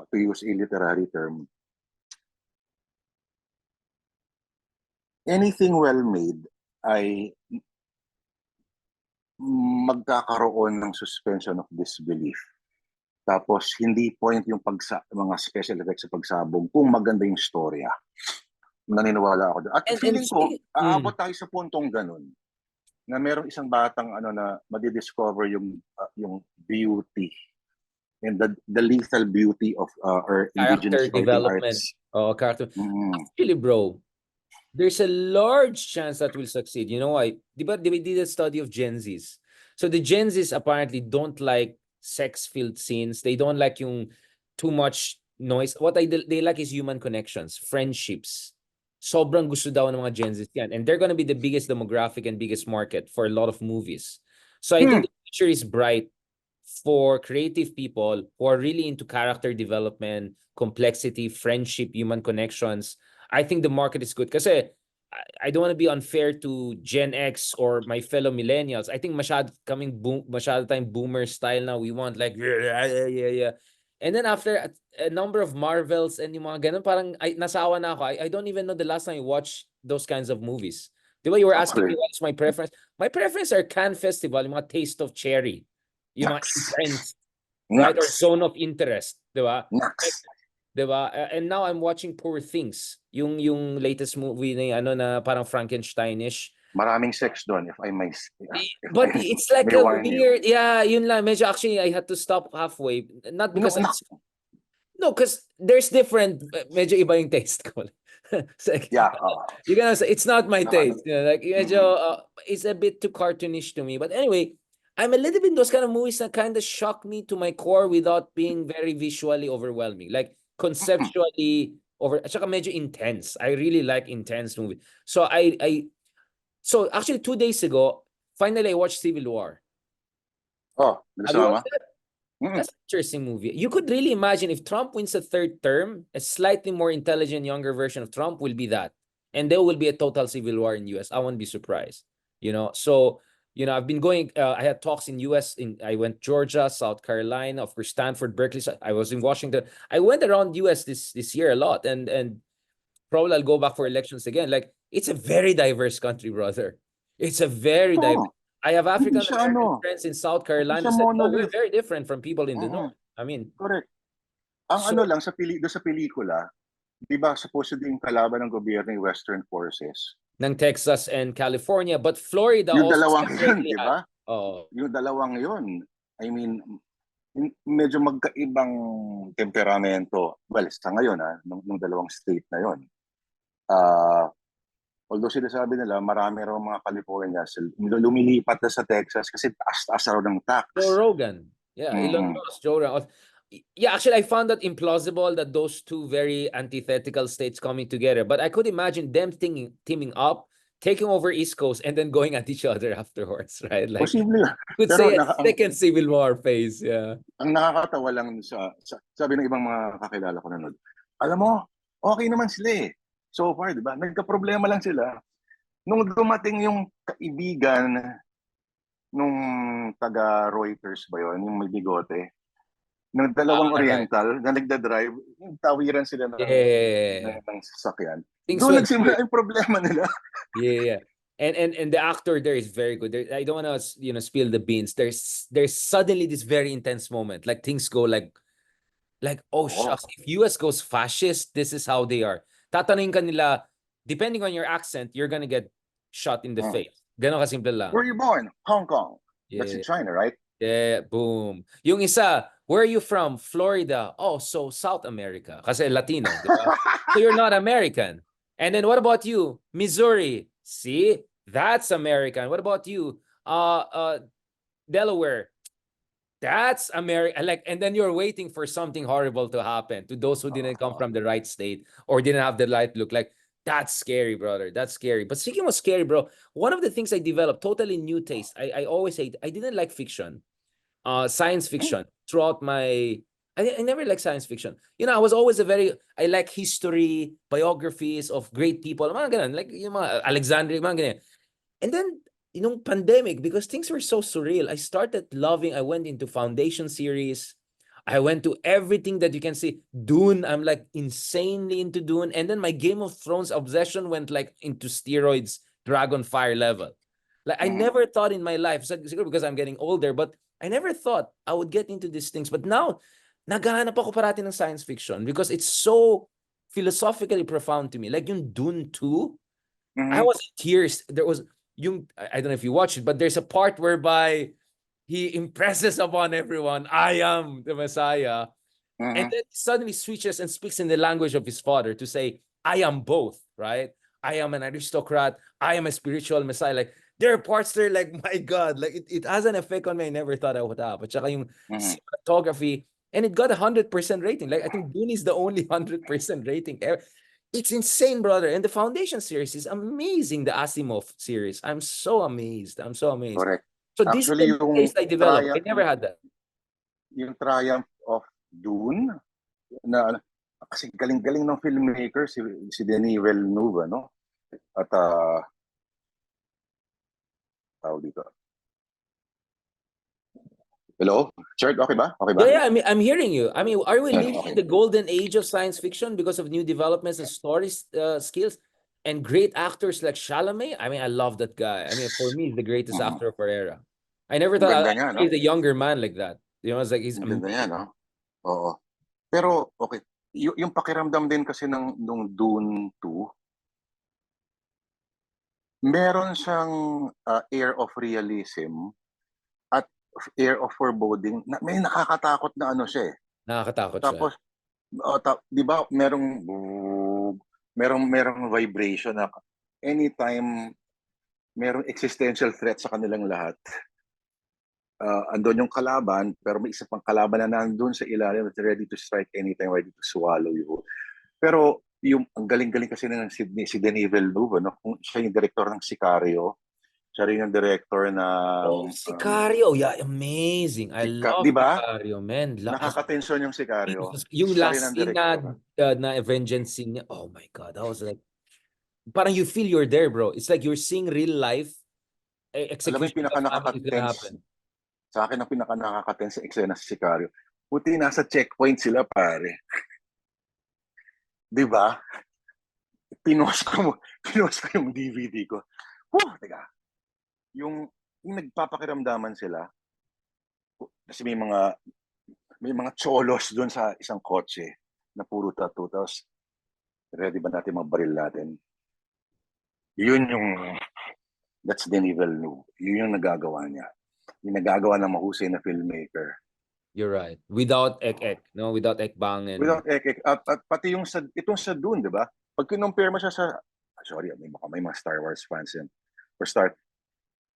to use a literary term. Anything well-made ay magkakaroon ng suspension of disbelief. Tapos hindi point yung mga special effects sa pagsabog kung maganda yung storya. Naniniwala ako doon. At And feeling ko, aabot mm, tayo sa puntong ganun na merong isang batang na madidiscover yung beauty and the lethal beauty of our indigenous character fighting development. arts. Oh, character. Mm. Actually, bro, there's a large chance that will succeed. You know why? They did a study of Gen Zs. So the Gen Zs apparently don't like sex-filled scenes. They don't like yung too much noise. What they like is human connections, friendships. Sobrang gusto daw ng mga Gen Zs yan. And they're gonna be the biggest demographic and biggest market for a lot of movies. So I think the future is bright for creative people who are really into character development, complexity, friendship, human connections. I think the market is good. Kasi I don't want to be unfair to Gen X or my fellow millennials. I think masyado tayong boomer style now. We want like, yeah. And then after a number of Marvels and yung mga ganun, parang nasawa na ako. I don't even know the last time I watched those kinds of movies. Di ba, you were asking me what's my preference? My preference are Cannes Festival, yung mga Taste of Cherry. Yung mga intense, right? Or zone of interest, di ba? Di ba? And now I'm watching Poor Things, yung latest movie na na parang Frankensteinish. Maraming sex doon, if I may. But it's like a weird, yun lang. Medyo actually, I had to stop halfway. Not because no, because there's different, medyo iba yung taste ko. So, you can say it's not my taste. You know, like medyo, it's a bit too cartoonish to me. But anyway, I'm a little bit those kind of movies that kind of shock me to my core without being very visually overwhelming. Like conceptually at saka medyo intense. I really like intense movie. So so actually 2 days ago, finally I watched Civil War. Oh, Have you watched that? That's an interesting movie. You could really imagine if Trump wins a third term, a slightly more intelligent, younger version of Trump will be that. And there will be a total civil war in US. I won't be surprised. So, I've been going, I had talks in US, I went Georgia, South Carolina, of course, Stanford, Berkeley. I was in Washington. I went around US this year a lot. And probably I'll go back for elections again. Like, it's a very diverse country, brother. It's a very diverse. I have African American friends in South Carolina who said, we're very different from people in the North. I mean, correct. Ang lang sa pelikula, di ba supposedly yung kalaban ng gobyerno yung Western Forces? Ng Texas and California, but Florida yung also dalawang yun, di ba? Oh. Yung dalawang yun. I mean, medyo magkaibang temperamento. Well, sa ngayon, nung dalawang state na yun. Although sinasabi nila, marami raw mga Californians lumilipat na sa Texas kasi taas-taas raw ng tax. Joe Rogan. Yeah, Elon Musk, Joe Rogan. Yeah, actually, I found that implausible that those two very antithetical states coming together. But I could imagine them teaming up, taking over East Coast, and then going at each other afterwards, right? Like, posible. Could say a second Civil War phase, yeah. Ang nakakatawa lang sabi ng ibang mga kakilala ko nanood, alam mo, okay naman sila eh. So far, di ba? Nagka-problema lang sila. Nung dumating yung kaibigan nung taga Reuters ba yun, yung may bigote, ng dalawang Oriental na nagda-drive, tawiran sila ng sasakyan. Doon nagsimula yung problema nila. Yeah. And the actor there is very good. I don't want to spill the beans. There's suddenly this very intense moment. Like things go like oh shucks, if US goes fascist, this is how they are. Tatanungin ka nila, depending on your accent, you're gonna get shot in the face. Ganon kasimple lang. Where are you born? Hong Kong. That's in China, right? Yeah, boom. Yung isa, where are you from? Florida. Oh, so South America. Kasi Latino. Diba? So you're not American. And then what about you? Missouri. See? That's American. What about you? Delaware. That's America. And then you're waiting for something horrible to happen to those who didn't come from the right state or didn't have the right look. Like, that's scary, brother. That's scary. But speaking of scary, bro, one of the things I developed, totally new taste. I always say I didn't like fiction, science fiction throughout my. I never liked science fiction. I was always I like history, biographies of great people. Mga ganun, like yung mga Alexandria, mga ganun. And then, pandemic, because things were so surreal, I started loving, I went into Foundation series. I went to everything that you can see. Dune, I'm like insanely into Dune. And then my Game of Thrones obsession went like into steroids, Dragonfire level. Like I never thought in my life, siguro because I'm getting older, but I never thought I would get into these things. But now, naghahanap ako parati ng science fiction because it's so philosophically profound to me. Like yung Dune 2, I Mhm. was in tears. There was I don't know if you watched it, but there's a part whereby he impresses upon everyone, I am the Messiah. And Mhm. then suddenly switches and speaks in the language of his father to say, I am both, right? I am an aristocrat. I am a spiritual Messiah. Like, there are parts there like, my God, like it has an effect on me I never thought I would have. At saka yung Mhm. cinematography, and it got 100% rating. Like, I think Dune is the only 100% rating ever. It's insane, brother. And the Foundation series is amazing. The Asimov series. I'm so amazed. I'm so amazed. Correct. So this is Actually, the taste I developed. I never had that. yung triumph of Dune, na kasi galing-galing ng filmmaker si Denis Villeneuve, no? At tawag dito. Hello? Chard, okay ba? Okay ba? Yeah, I'm hearing you. I mean, are we Yan, living in okay. the golden age of science fiction because of new developments and story skills and great actors like Chalamet? I mean, I love that guy. I mean, for me, he's the greatest Mhm. actor of our era. I never Ang thought ganda I'd niya, play no? the younger man like that. You know, it's like he's Ang ganda niya, amazing. no? Oo. Pero, okay. Yung pakiramdam din kasi nung Dune 2, meron siyang air of realism at air of foreboding. May nakakatakot na ano siya eh. Nakakatakot siya. Tapos, 'di ba, merong vibration na anytime merong existential threat sa kanilang lahat. Andun yung kalaban, pero may isa pang kalaban na nandun sa ilalim at ready to strike anytime, ready to swallow you. Pero yung ang galing-galing kasi ng si Denis Villeneuve, no? Kung siya yung director ng Sicario, siya rin yung director Oh, ng Sicario. Yeah, amazing. I di love ba? Sicario, man. Nakaka-tension yung Sicario. Yung Siya rin last ang scene na, director. na vengeance scene niya, oh my God, that was like, parang you feel you're there, bro. It's like you're seeing real life Alam mo yung execution pinaka of family is gonna nakaka-tense happen. sa akin, ang pinaka nakaka-tense sa eksena sa Sicario. Buti nasa checkpoint sila, pare. Di ba? Pinost ko, pinost ko yung DVD ko. Teka. Yung, yung nagpapakiramdaman sila, kasi may mga cholos doon sa isang kotse na puro tattoo. Tapos, ready ba natin magbaril natin? Yun yung, that's Denis Villeneuve. Yun yung nagagawa niya. Yung nagagawa ng mahusay na filmmaker. You're right. Without ek-ek, no? Without ekbang and Without at pati yung itong sa Dune, di ba? Pag kinumpare mo siya sa, sorry, may mga Star Wars fans yan. For start,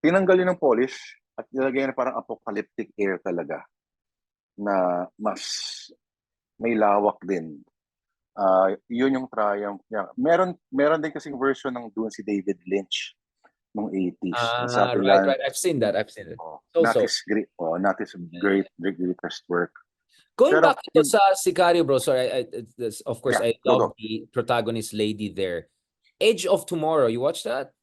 tinanggal yun ng polish at nilagay na parang apocalyptic air talaga na mas may lawak din. Yun yung triumph niya. Meron din kasing version ng Dune si David Lynch nung 80s. And sabi right, lang, right. I've seen that. I've seen it. not So. his great, not his greatest work. Going Pero back to sa Sicario, bro. Sorry, of course, yeah, I go. love the protagonist lady there. Edge of Tomorrow. You watch that?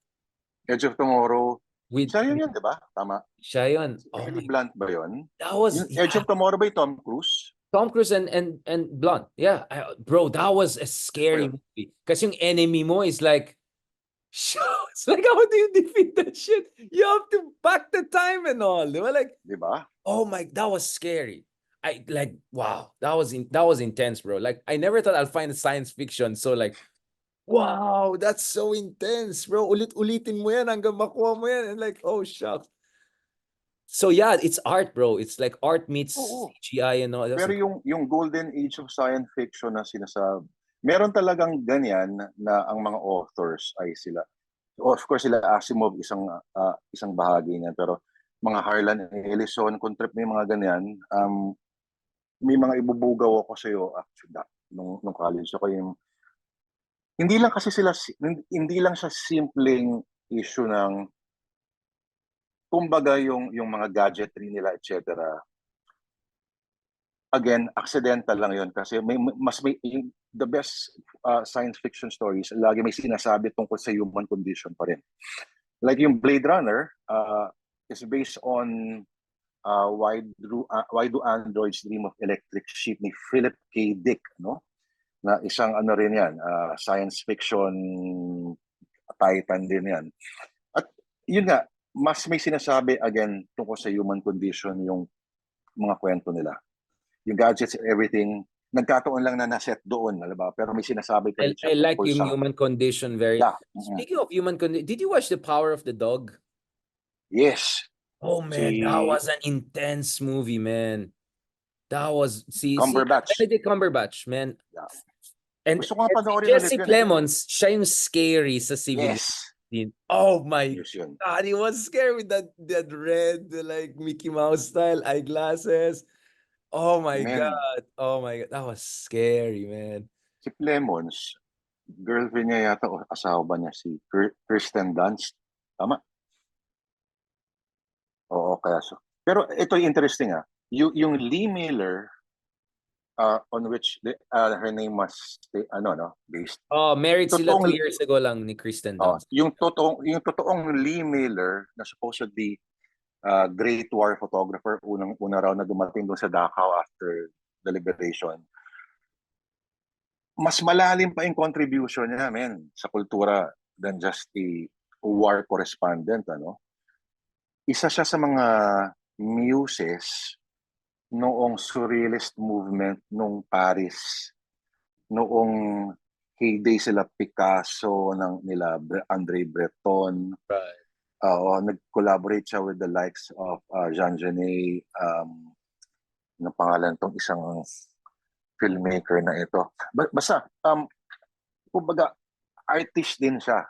Edge of Tomorrow. With Siya yun, di ba? Tama. siya yun. Si Oh Emily my, Blunt ba yun? that was, Yung Edge yeah. of Tomorrow ba yung Tom Cruise? Tom Cruise and Blunt. Yeah, bro, that was a scary Well, movie. Kasi yung enemy mo is like, it's like, how do you defeat that shit? You have to back the time and all. They were like, di ba? oh my, that was scary. I like, wow, that was intense, bro. Like, I never thought I'll find a science fiction so like, wow, that's so intense, bro. Ulit-ulitin mo yan hanggang makuha mo yan. And like, oh, shucks. So yeah, it's art, bro. It's like art meets Oo. CGI and all. That's Pero yung golden age of science fiction na sinasabi, meron talagang ganyan na ang mga authors ay sila. Of course, sila Asimov isang bahagi niyan, pero mga Harlan Ellison, kung trip may mga ganyan, may mga ibubugaw ako sa iyo actually nung college ako yung hindi lang siya simpleng issue ng kumbaga yung mga gadgetry nila, etc. Again, accidental lang yun kasi the best science fiction stories lagi may sinasabi tungkol sa human condition pa rin. Like yung Blade Runner is based on Why Do Androids Dream of Electric Sheep ni Philip K. Dick, no? Na isang ano rin yan, science fiction titan din yan. At yun nga, mas may sinasabi again tungkol sa human condition yung mga kwento nila. Yung gadgets, everything, nagkataon lang na naset doon, alam ba? Pero may sinasabi pa rin I siya like tungkol yung sa, human condition very. yeah, Speaking of human condition, did you watch The Power of the Dog? yes, Oh man, that si was an intense movie, man. That was see Cumberbatch. Benedict Cumberbatch, man. Yeah. And, Gusto ko nga and si panoorin ulit Jesse yun eh. Plemons, siya yung scary sa Civil Yes, War. Oh my yes yun. God, he was scary with that red like Mickey Mouse style eyeglasses. Oh my Man, God. Oh my God. That was scary, man. si Plemons, girlfriend niya yata o asawa ba niya si Kirsten Dunst. Tama? Oo, kaya so. Pero ito yung interesting yung Lee Miller on which her name was based. Oh, married sila Totoong 2 years ago lang ni Kristen Dunst. yung totoong Lee Miller na supposedly great war photographer una raw na dumating doon sa Dachau after the liberation. Mas malalim pa yung contribution niya, sa kultura than just a war correspondent, ano? Isa siya sa mga muses noong surrealist movement nung Paris, noong heyday sila Picasso, nila André Breton. Right. Nag-collaborate siya with the likes of Jean Genet, na pangalan tong isang filmmaker na ito. Basta, kumbaga, artist din siya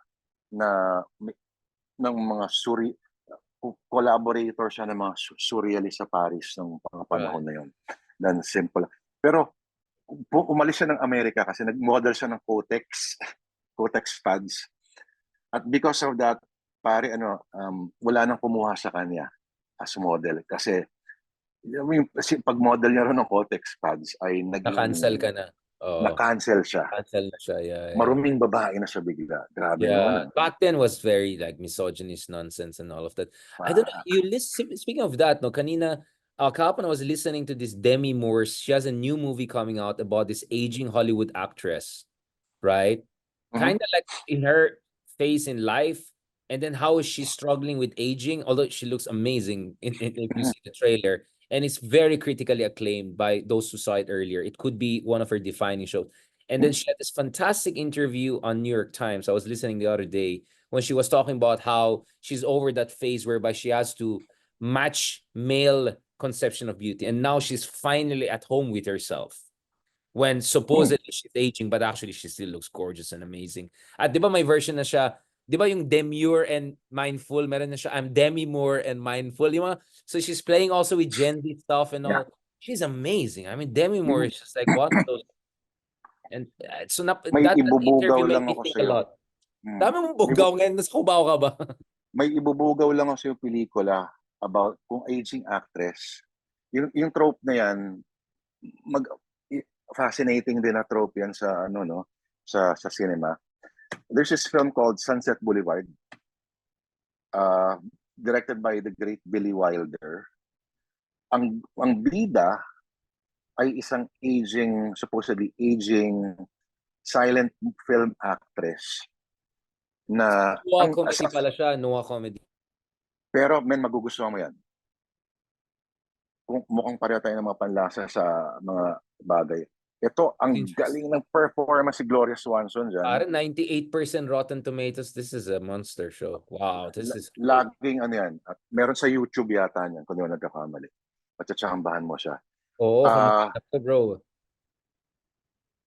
na ng mga collaborator siya ng mga surrealist sa Paris ng mga panahon na yun. Dan simple. Pero umalis siya ng Amerika kasi nag-model siya ng Kotex pads. At because of that, wala nang kumuha sa kanya as model kasi pag-model niya rin ng Kotex pads ay Na-cancel ka na. Oo. na-cancel siya. Cancel na siya. Yeah. Maruming babae na siya bigla. Grabe Yeah, naman. back then was very like misogynist nonsense and all of that. I don't know. You listen. Speaking of that, no, kanina, kahapon I was listening to this Demi Moore. She has a new movie coming out about this aging Hollywood actress, right? Kind of like in her phase in life, and then how is she struggling with aging? Although she looks amazing if you see the trailer, and it's very critically acclaimed by those who saw it earlier. It could be one of her defining shows. And then she had this fantastic interview on New York Times. I was listening the other day when she was talking about how she's over that phase whereby she has to match male conception of beauty. And now she's finally at home with herself. When supposedly she's aging, but actually she still looks gorgeous and amazing. At di ba may version na siya, di ba yung demure and mindful, meron na siya, I'm Demi Moore and mindful. Yung so she's playing also with Gen Z stuff and all. She's amazing. I mean, Demi Moore is just like one of those. And so May that ibubugaw interview made lang me ako think a sa'yo. lot. Dami mong bugaw ngayon, nasa kubaw ka ba? May ibubugaw lang ako sa'yo pelikula about kung aging actress. Yung trope na yan, fascinating din na trope yan sa sa cinema. There's this film called Sunset Boulevard, directed by the great Billy Wilder. Ang bida ay isang supposedly aging silent film actress na Noah comedy pala siya, Noah comedy. pero magugustuhan mo yan. Kung mukhang pareho tayo ng mga panlasa sa mga bagay. Ito, ang galing ng performance si Gloria Swanson dyan. 98% Rotten Tomatoes. This is a monster show. Wow, this is great. Laging yan. At meron sa YouTube yata niyan kung di mo nagkakamali. Patsasambahan mo siya. Oo, bro.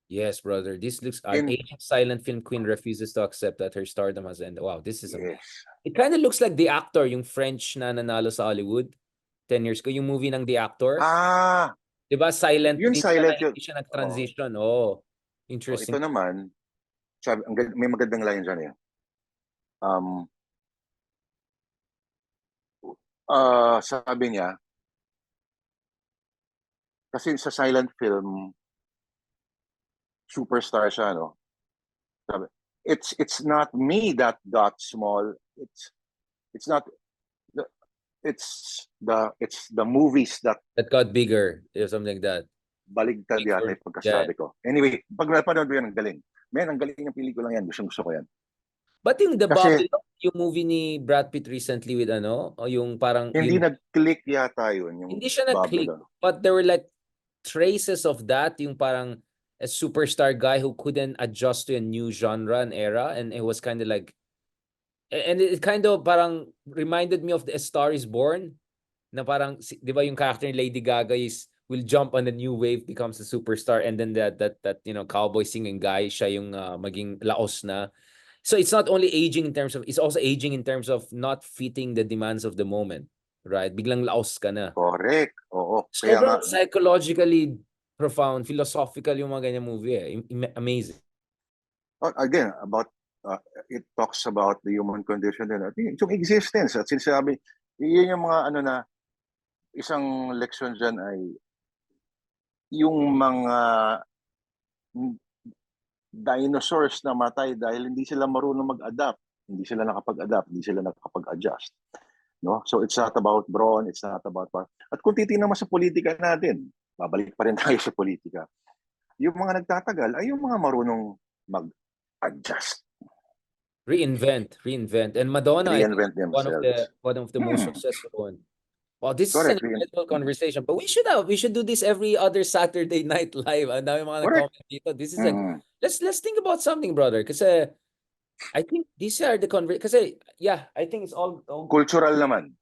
Yes, brother. This looks an aging silent film queen refuses to accept that her stardom has ended. Wow, this is amazing. It kind of looks like The Actor, yung French na nanalo sa Hollywood 10 years ago, yung movie ng The Actor. Diba silent? Yun silent yun. Hindi siya nag-transition. Oh, interesting. Ito naman, may magandang line dyan eh. Sabi niya, kasi sa silent film, superstar siya, no? Sabi, it's not me that got small. It's not. It's the movies that got bigger, or something like that. Baligtad yata yung pagkasabi ko. Anyway, pag napanood mo yan, ang galing. Ang galing ng pelikula yan. Gusto ko yan. But yung The Kasi, Babylon, yung movie ni Brad Pitt recently with o yung parang Hindi yung nag-click yata yun, yung hindi siya nag-click, Babylon. but there were like traces of that, yung parang a superstar guy who couldn't adjust to a new genre and era, and it was kind of like, and it kind of parang reminded me of the A Star Is Born, na parang, di ba yung character ni Lady Gaga is will jump on a new wave, becomes a superstar, and then that cowboy singing guy, siya yung maging laos na. So it's not only aging in terms of, it's also aging in terms of not fitting the demands of the moment, right? Biglang laos ka na. Correct. Oo. Kaya nga, Sobrang psychologically profound, philosophical yung mga ganyan movie eh. Amazing. again, it talks about the human condition din. At yung existence, at sinasabi, yun yung mga isang leksyon dyan ay yung mga dinosaurs na matay dahil hindi sila marunong mag-adapt, hindi sila nakapag-adapt, hindi sila nakapag-adjust. No? So it's not about brawn, it's not about... At kung titingnan mo sa politika natin, babalik pa rin tayo sa politika, yung mga nagtatagal ay yung mga marunong mag-adjust. Reinvent. And Madonna, I think, Reinvent themselves. one of the most successful one. Wow, this Correct. is an incredible conversation. But we should do this every other Saturday night live. Ang dami mga Correct. nag-comment dito. This is let's think about something, brother. Kasi I think these are the kasi yeah, I think it's all Cultural naman.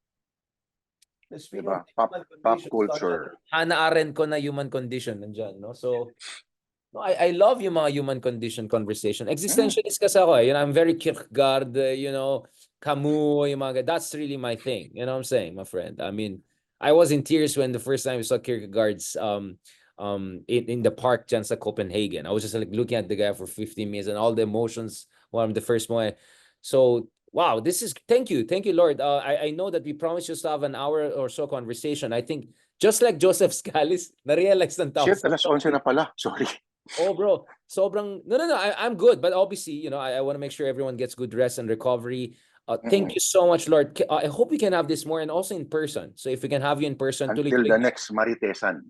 speaking Diba? of Pop human condition, culture. Hannah Arendt ko na human condition nandiyan, no? So no, I love yung mga human condition conversation. Existentialist kasi ako eh. I'm very Kierkegaard, Camus, yung mga, that's really my thing. You know what I'm saying, my friend? I mean, I was in tears when the first time I saw Kierkegaard's in the park dyan sa Copenhagen. I was just like looking at the guy for 15 minutes and all the emotions while I'm the first one. So, wow, thank you, Lord. I know that we promised just to have an hour or so conversation. I think, just like Joseph Scalise, na-realize ng tao. Shit, alas 11 na pala. Sorry. Oh, bro. Sobrang, no. I'm good. But obviously, I want to make sure everyone gets good rest and recovery. Thank you so much, Lord. I hope we can have this more and also in person. So if we can have you in person. Until the next Maritesan.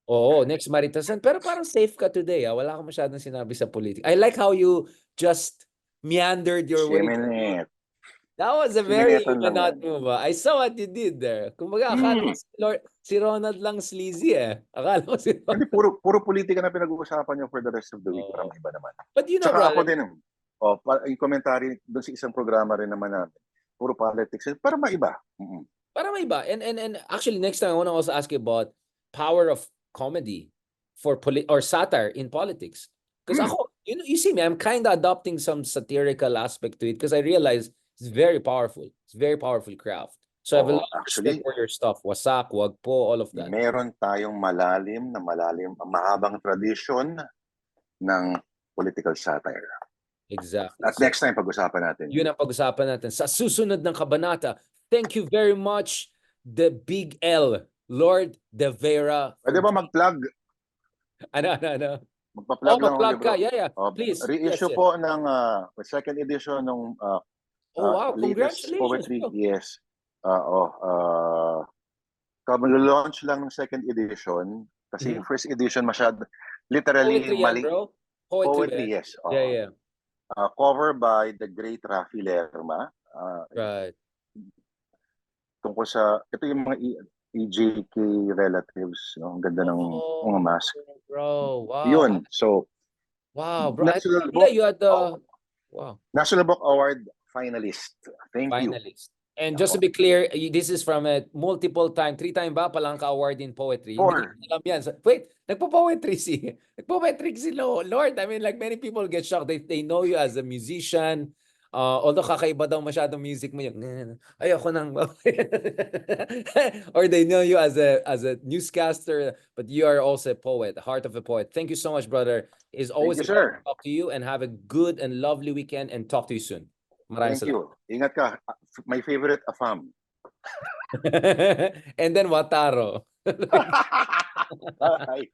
Oo, next Maritasan. Pero parang safe ka today. Wala ka masyadong sinabi sa politik. I like how you just meandered your way. That was a very Huguenot move. I saw what you did there. Kumbaga, akala ko si Ronald lang sleazy eh. Akala ko si Ronald. Hindi, puro politika na pinag-uusapan niyo for the rest of the week. Parang iba naman. But Saka ako din, yung commentary doon sa isang programa rin naman namin, puro politics. Para maiba. Para maiba. And actually, next time, I want to also ask you about power of comedy for or satire in politics. Because ako, you see me, I'm kind of adopting some satirical aspect to it because I realize it's very powerful. It's very powerful craft. So I have a lot of respect for your stuff. Wasak, wag po, all of that. Meron tayong mahabang tradisyon ng political satire. Exactly. At next time, pag-usapan natin. Yun ang pag-usapan natin. Sa susunod ng kabanata, thank you very much, the Big L, Lord De Vera. Pwede ba mag-plug? Ano? Magpa-plug lang mag-plug libro. ka. Yeah. Please. Reissue po ng second edition ng wow, latest congratulations. poetry. Yes. Launch lang ng second edition kasi yung first edition literally poetry mali. Bro. Poetry, yes. Yeah. Cover by the great Rafi Lerma. Right. Tungkol sa, ito yung mga EJK relatives. No? Ang ganda ng mga mask. Bro, wow. Yun. So, wow, bro. National Book, you had the wow. National Book Award finalist. Thank you. And just to be clear, this is from a three-time ba Palangka Award in Poetry? 4. Wait, nagpo-poetry si Lord. I mean, like many people get shocked. They know you as a musician. Although kakaiba daw masyadong music mo yung ayoko nang or they know you as a newscaster, but you are also a poet, the heart of a poet. Thank you so much, brother. It's always a pleasure to talk to you and have a good and lovely weekend and talk to you soon. Thank you. Ingat ka. My favorite, Afam. And then Wataro. Bye.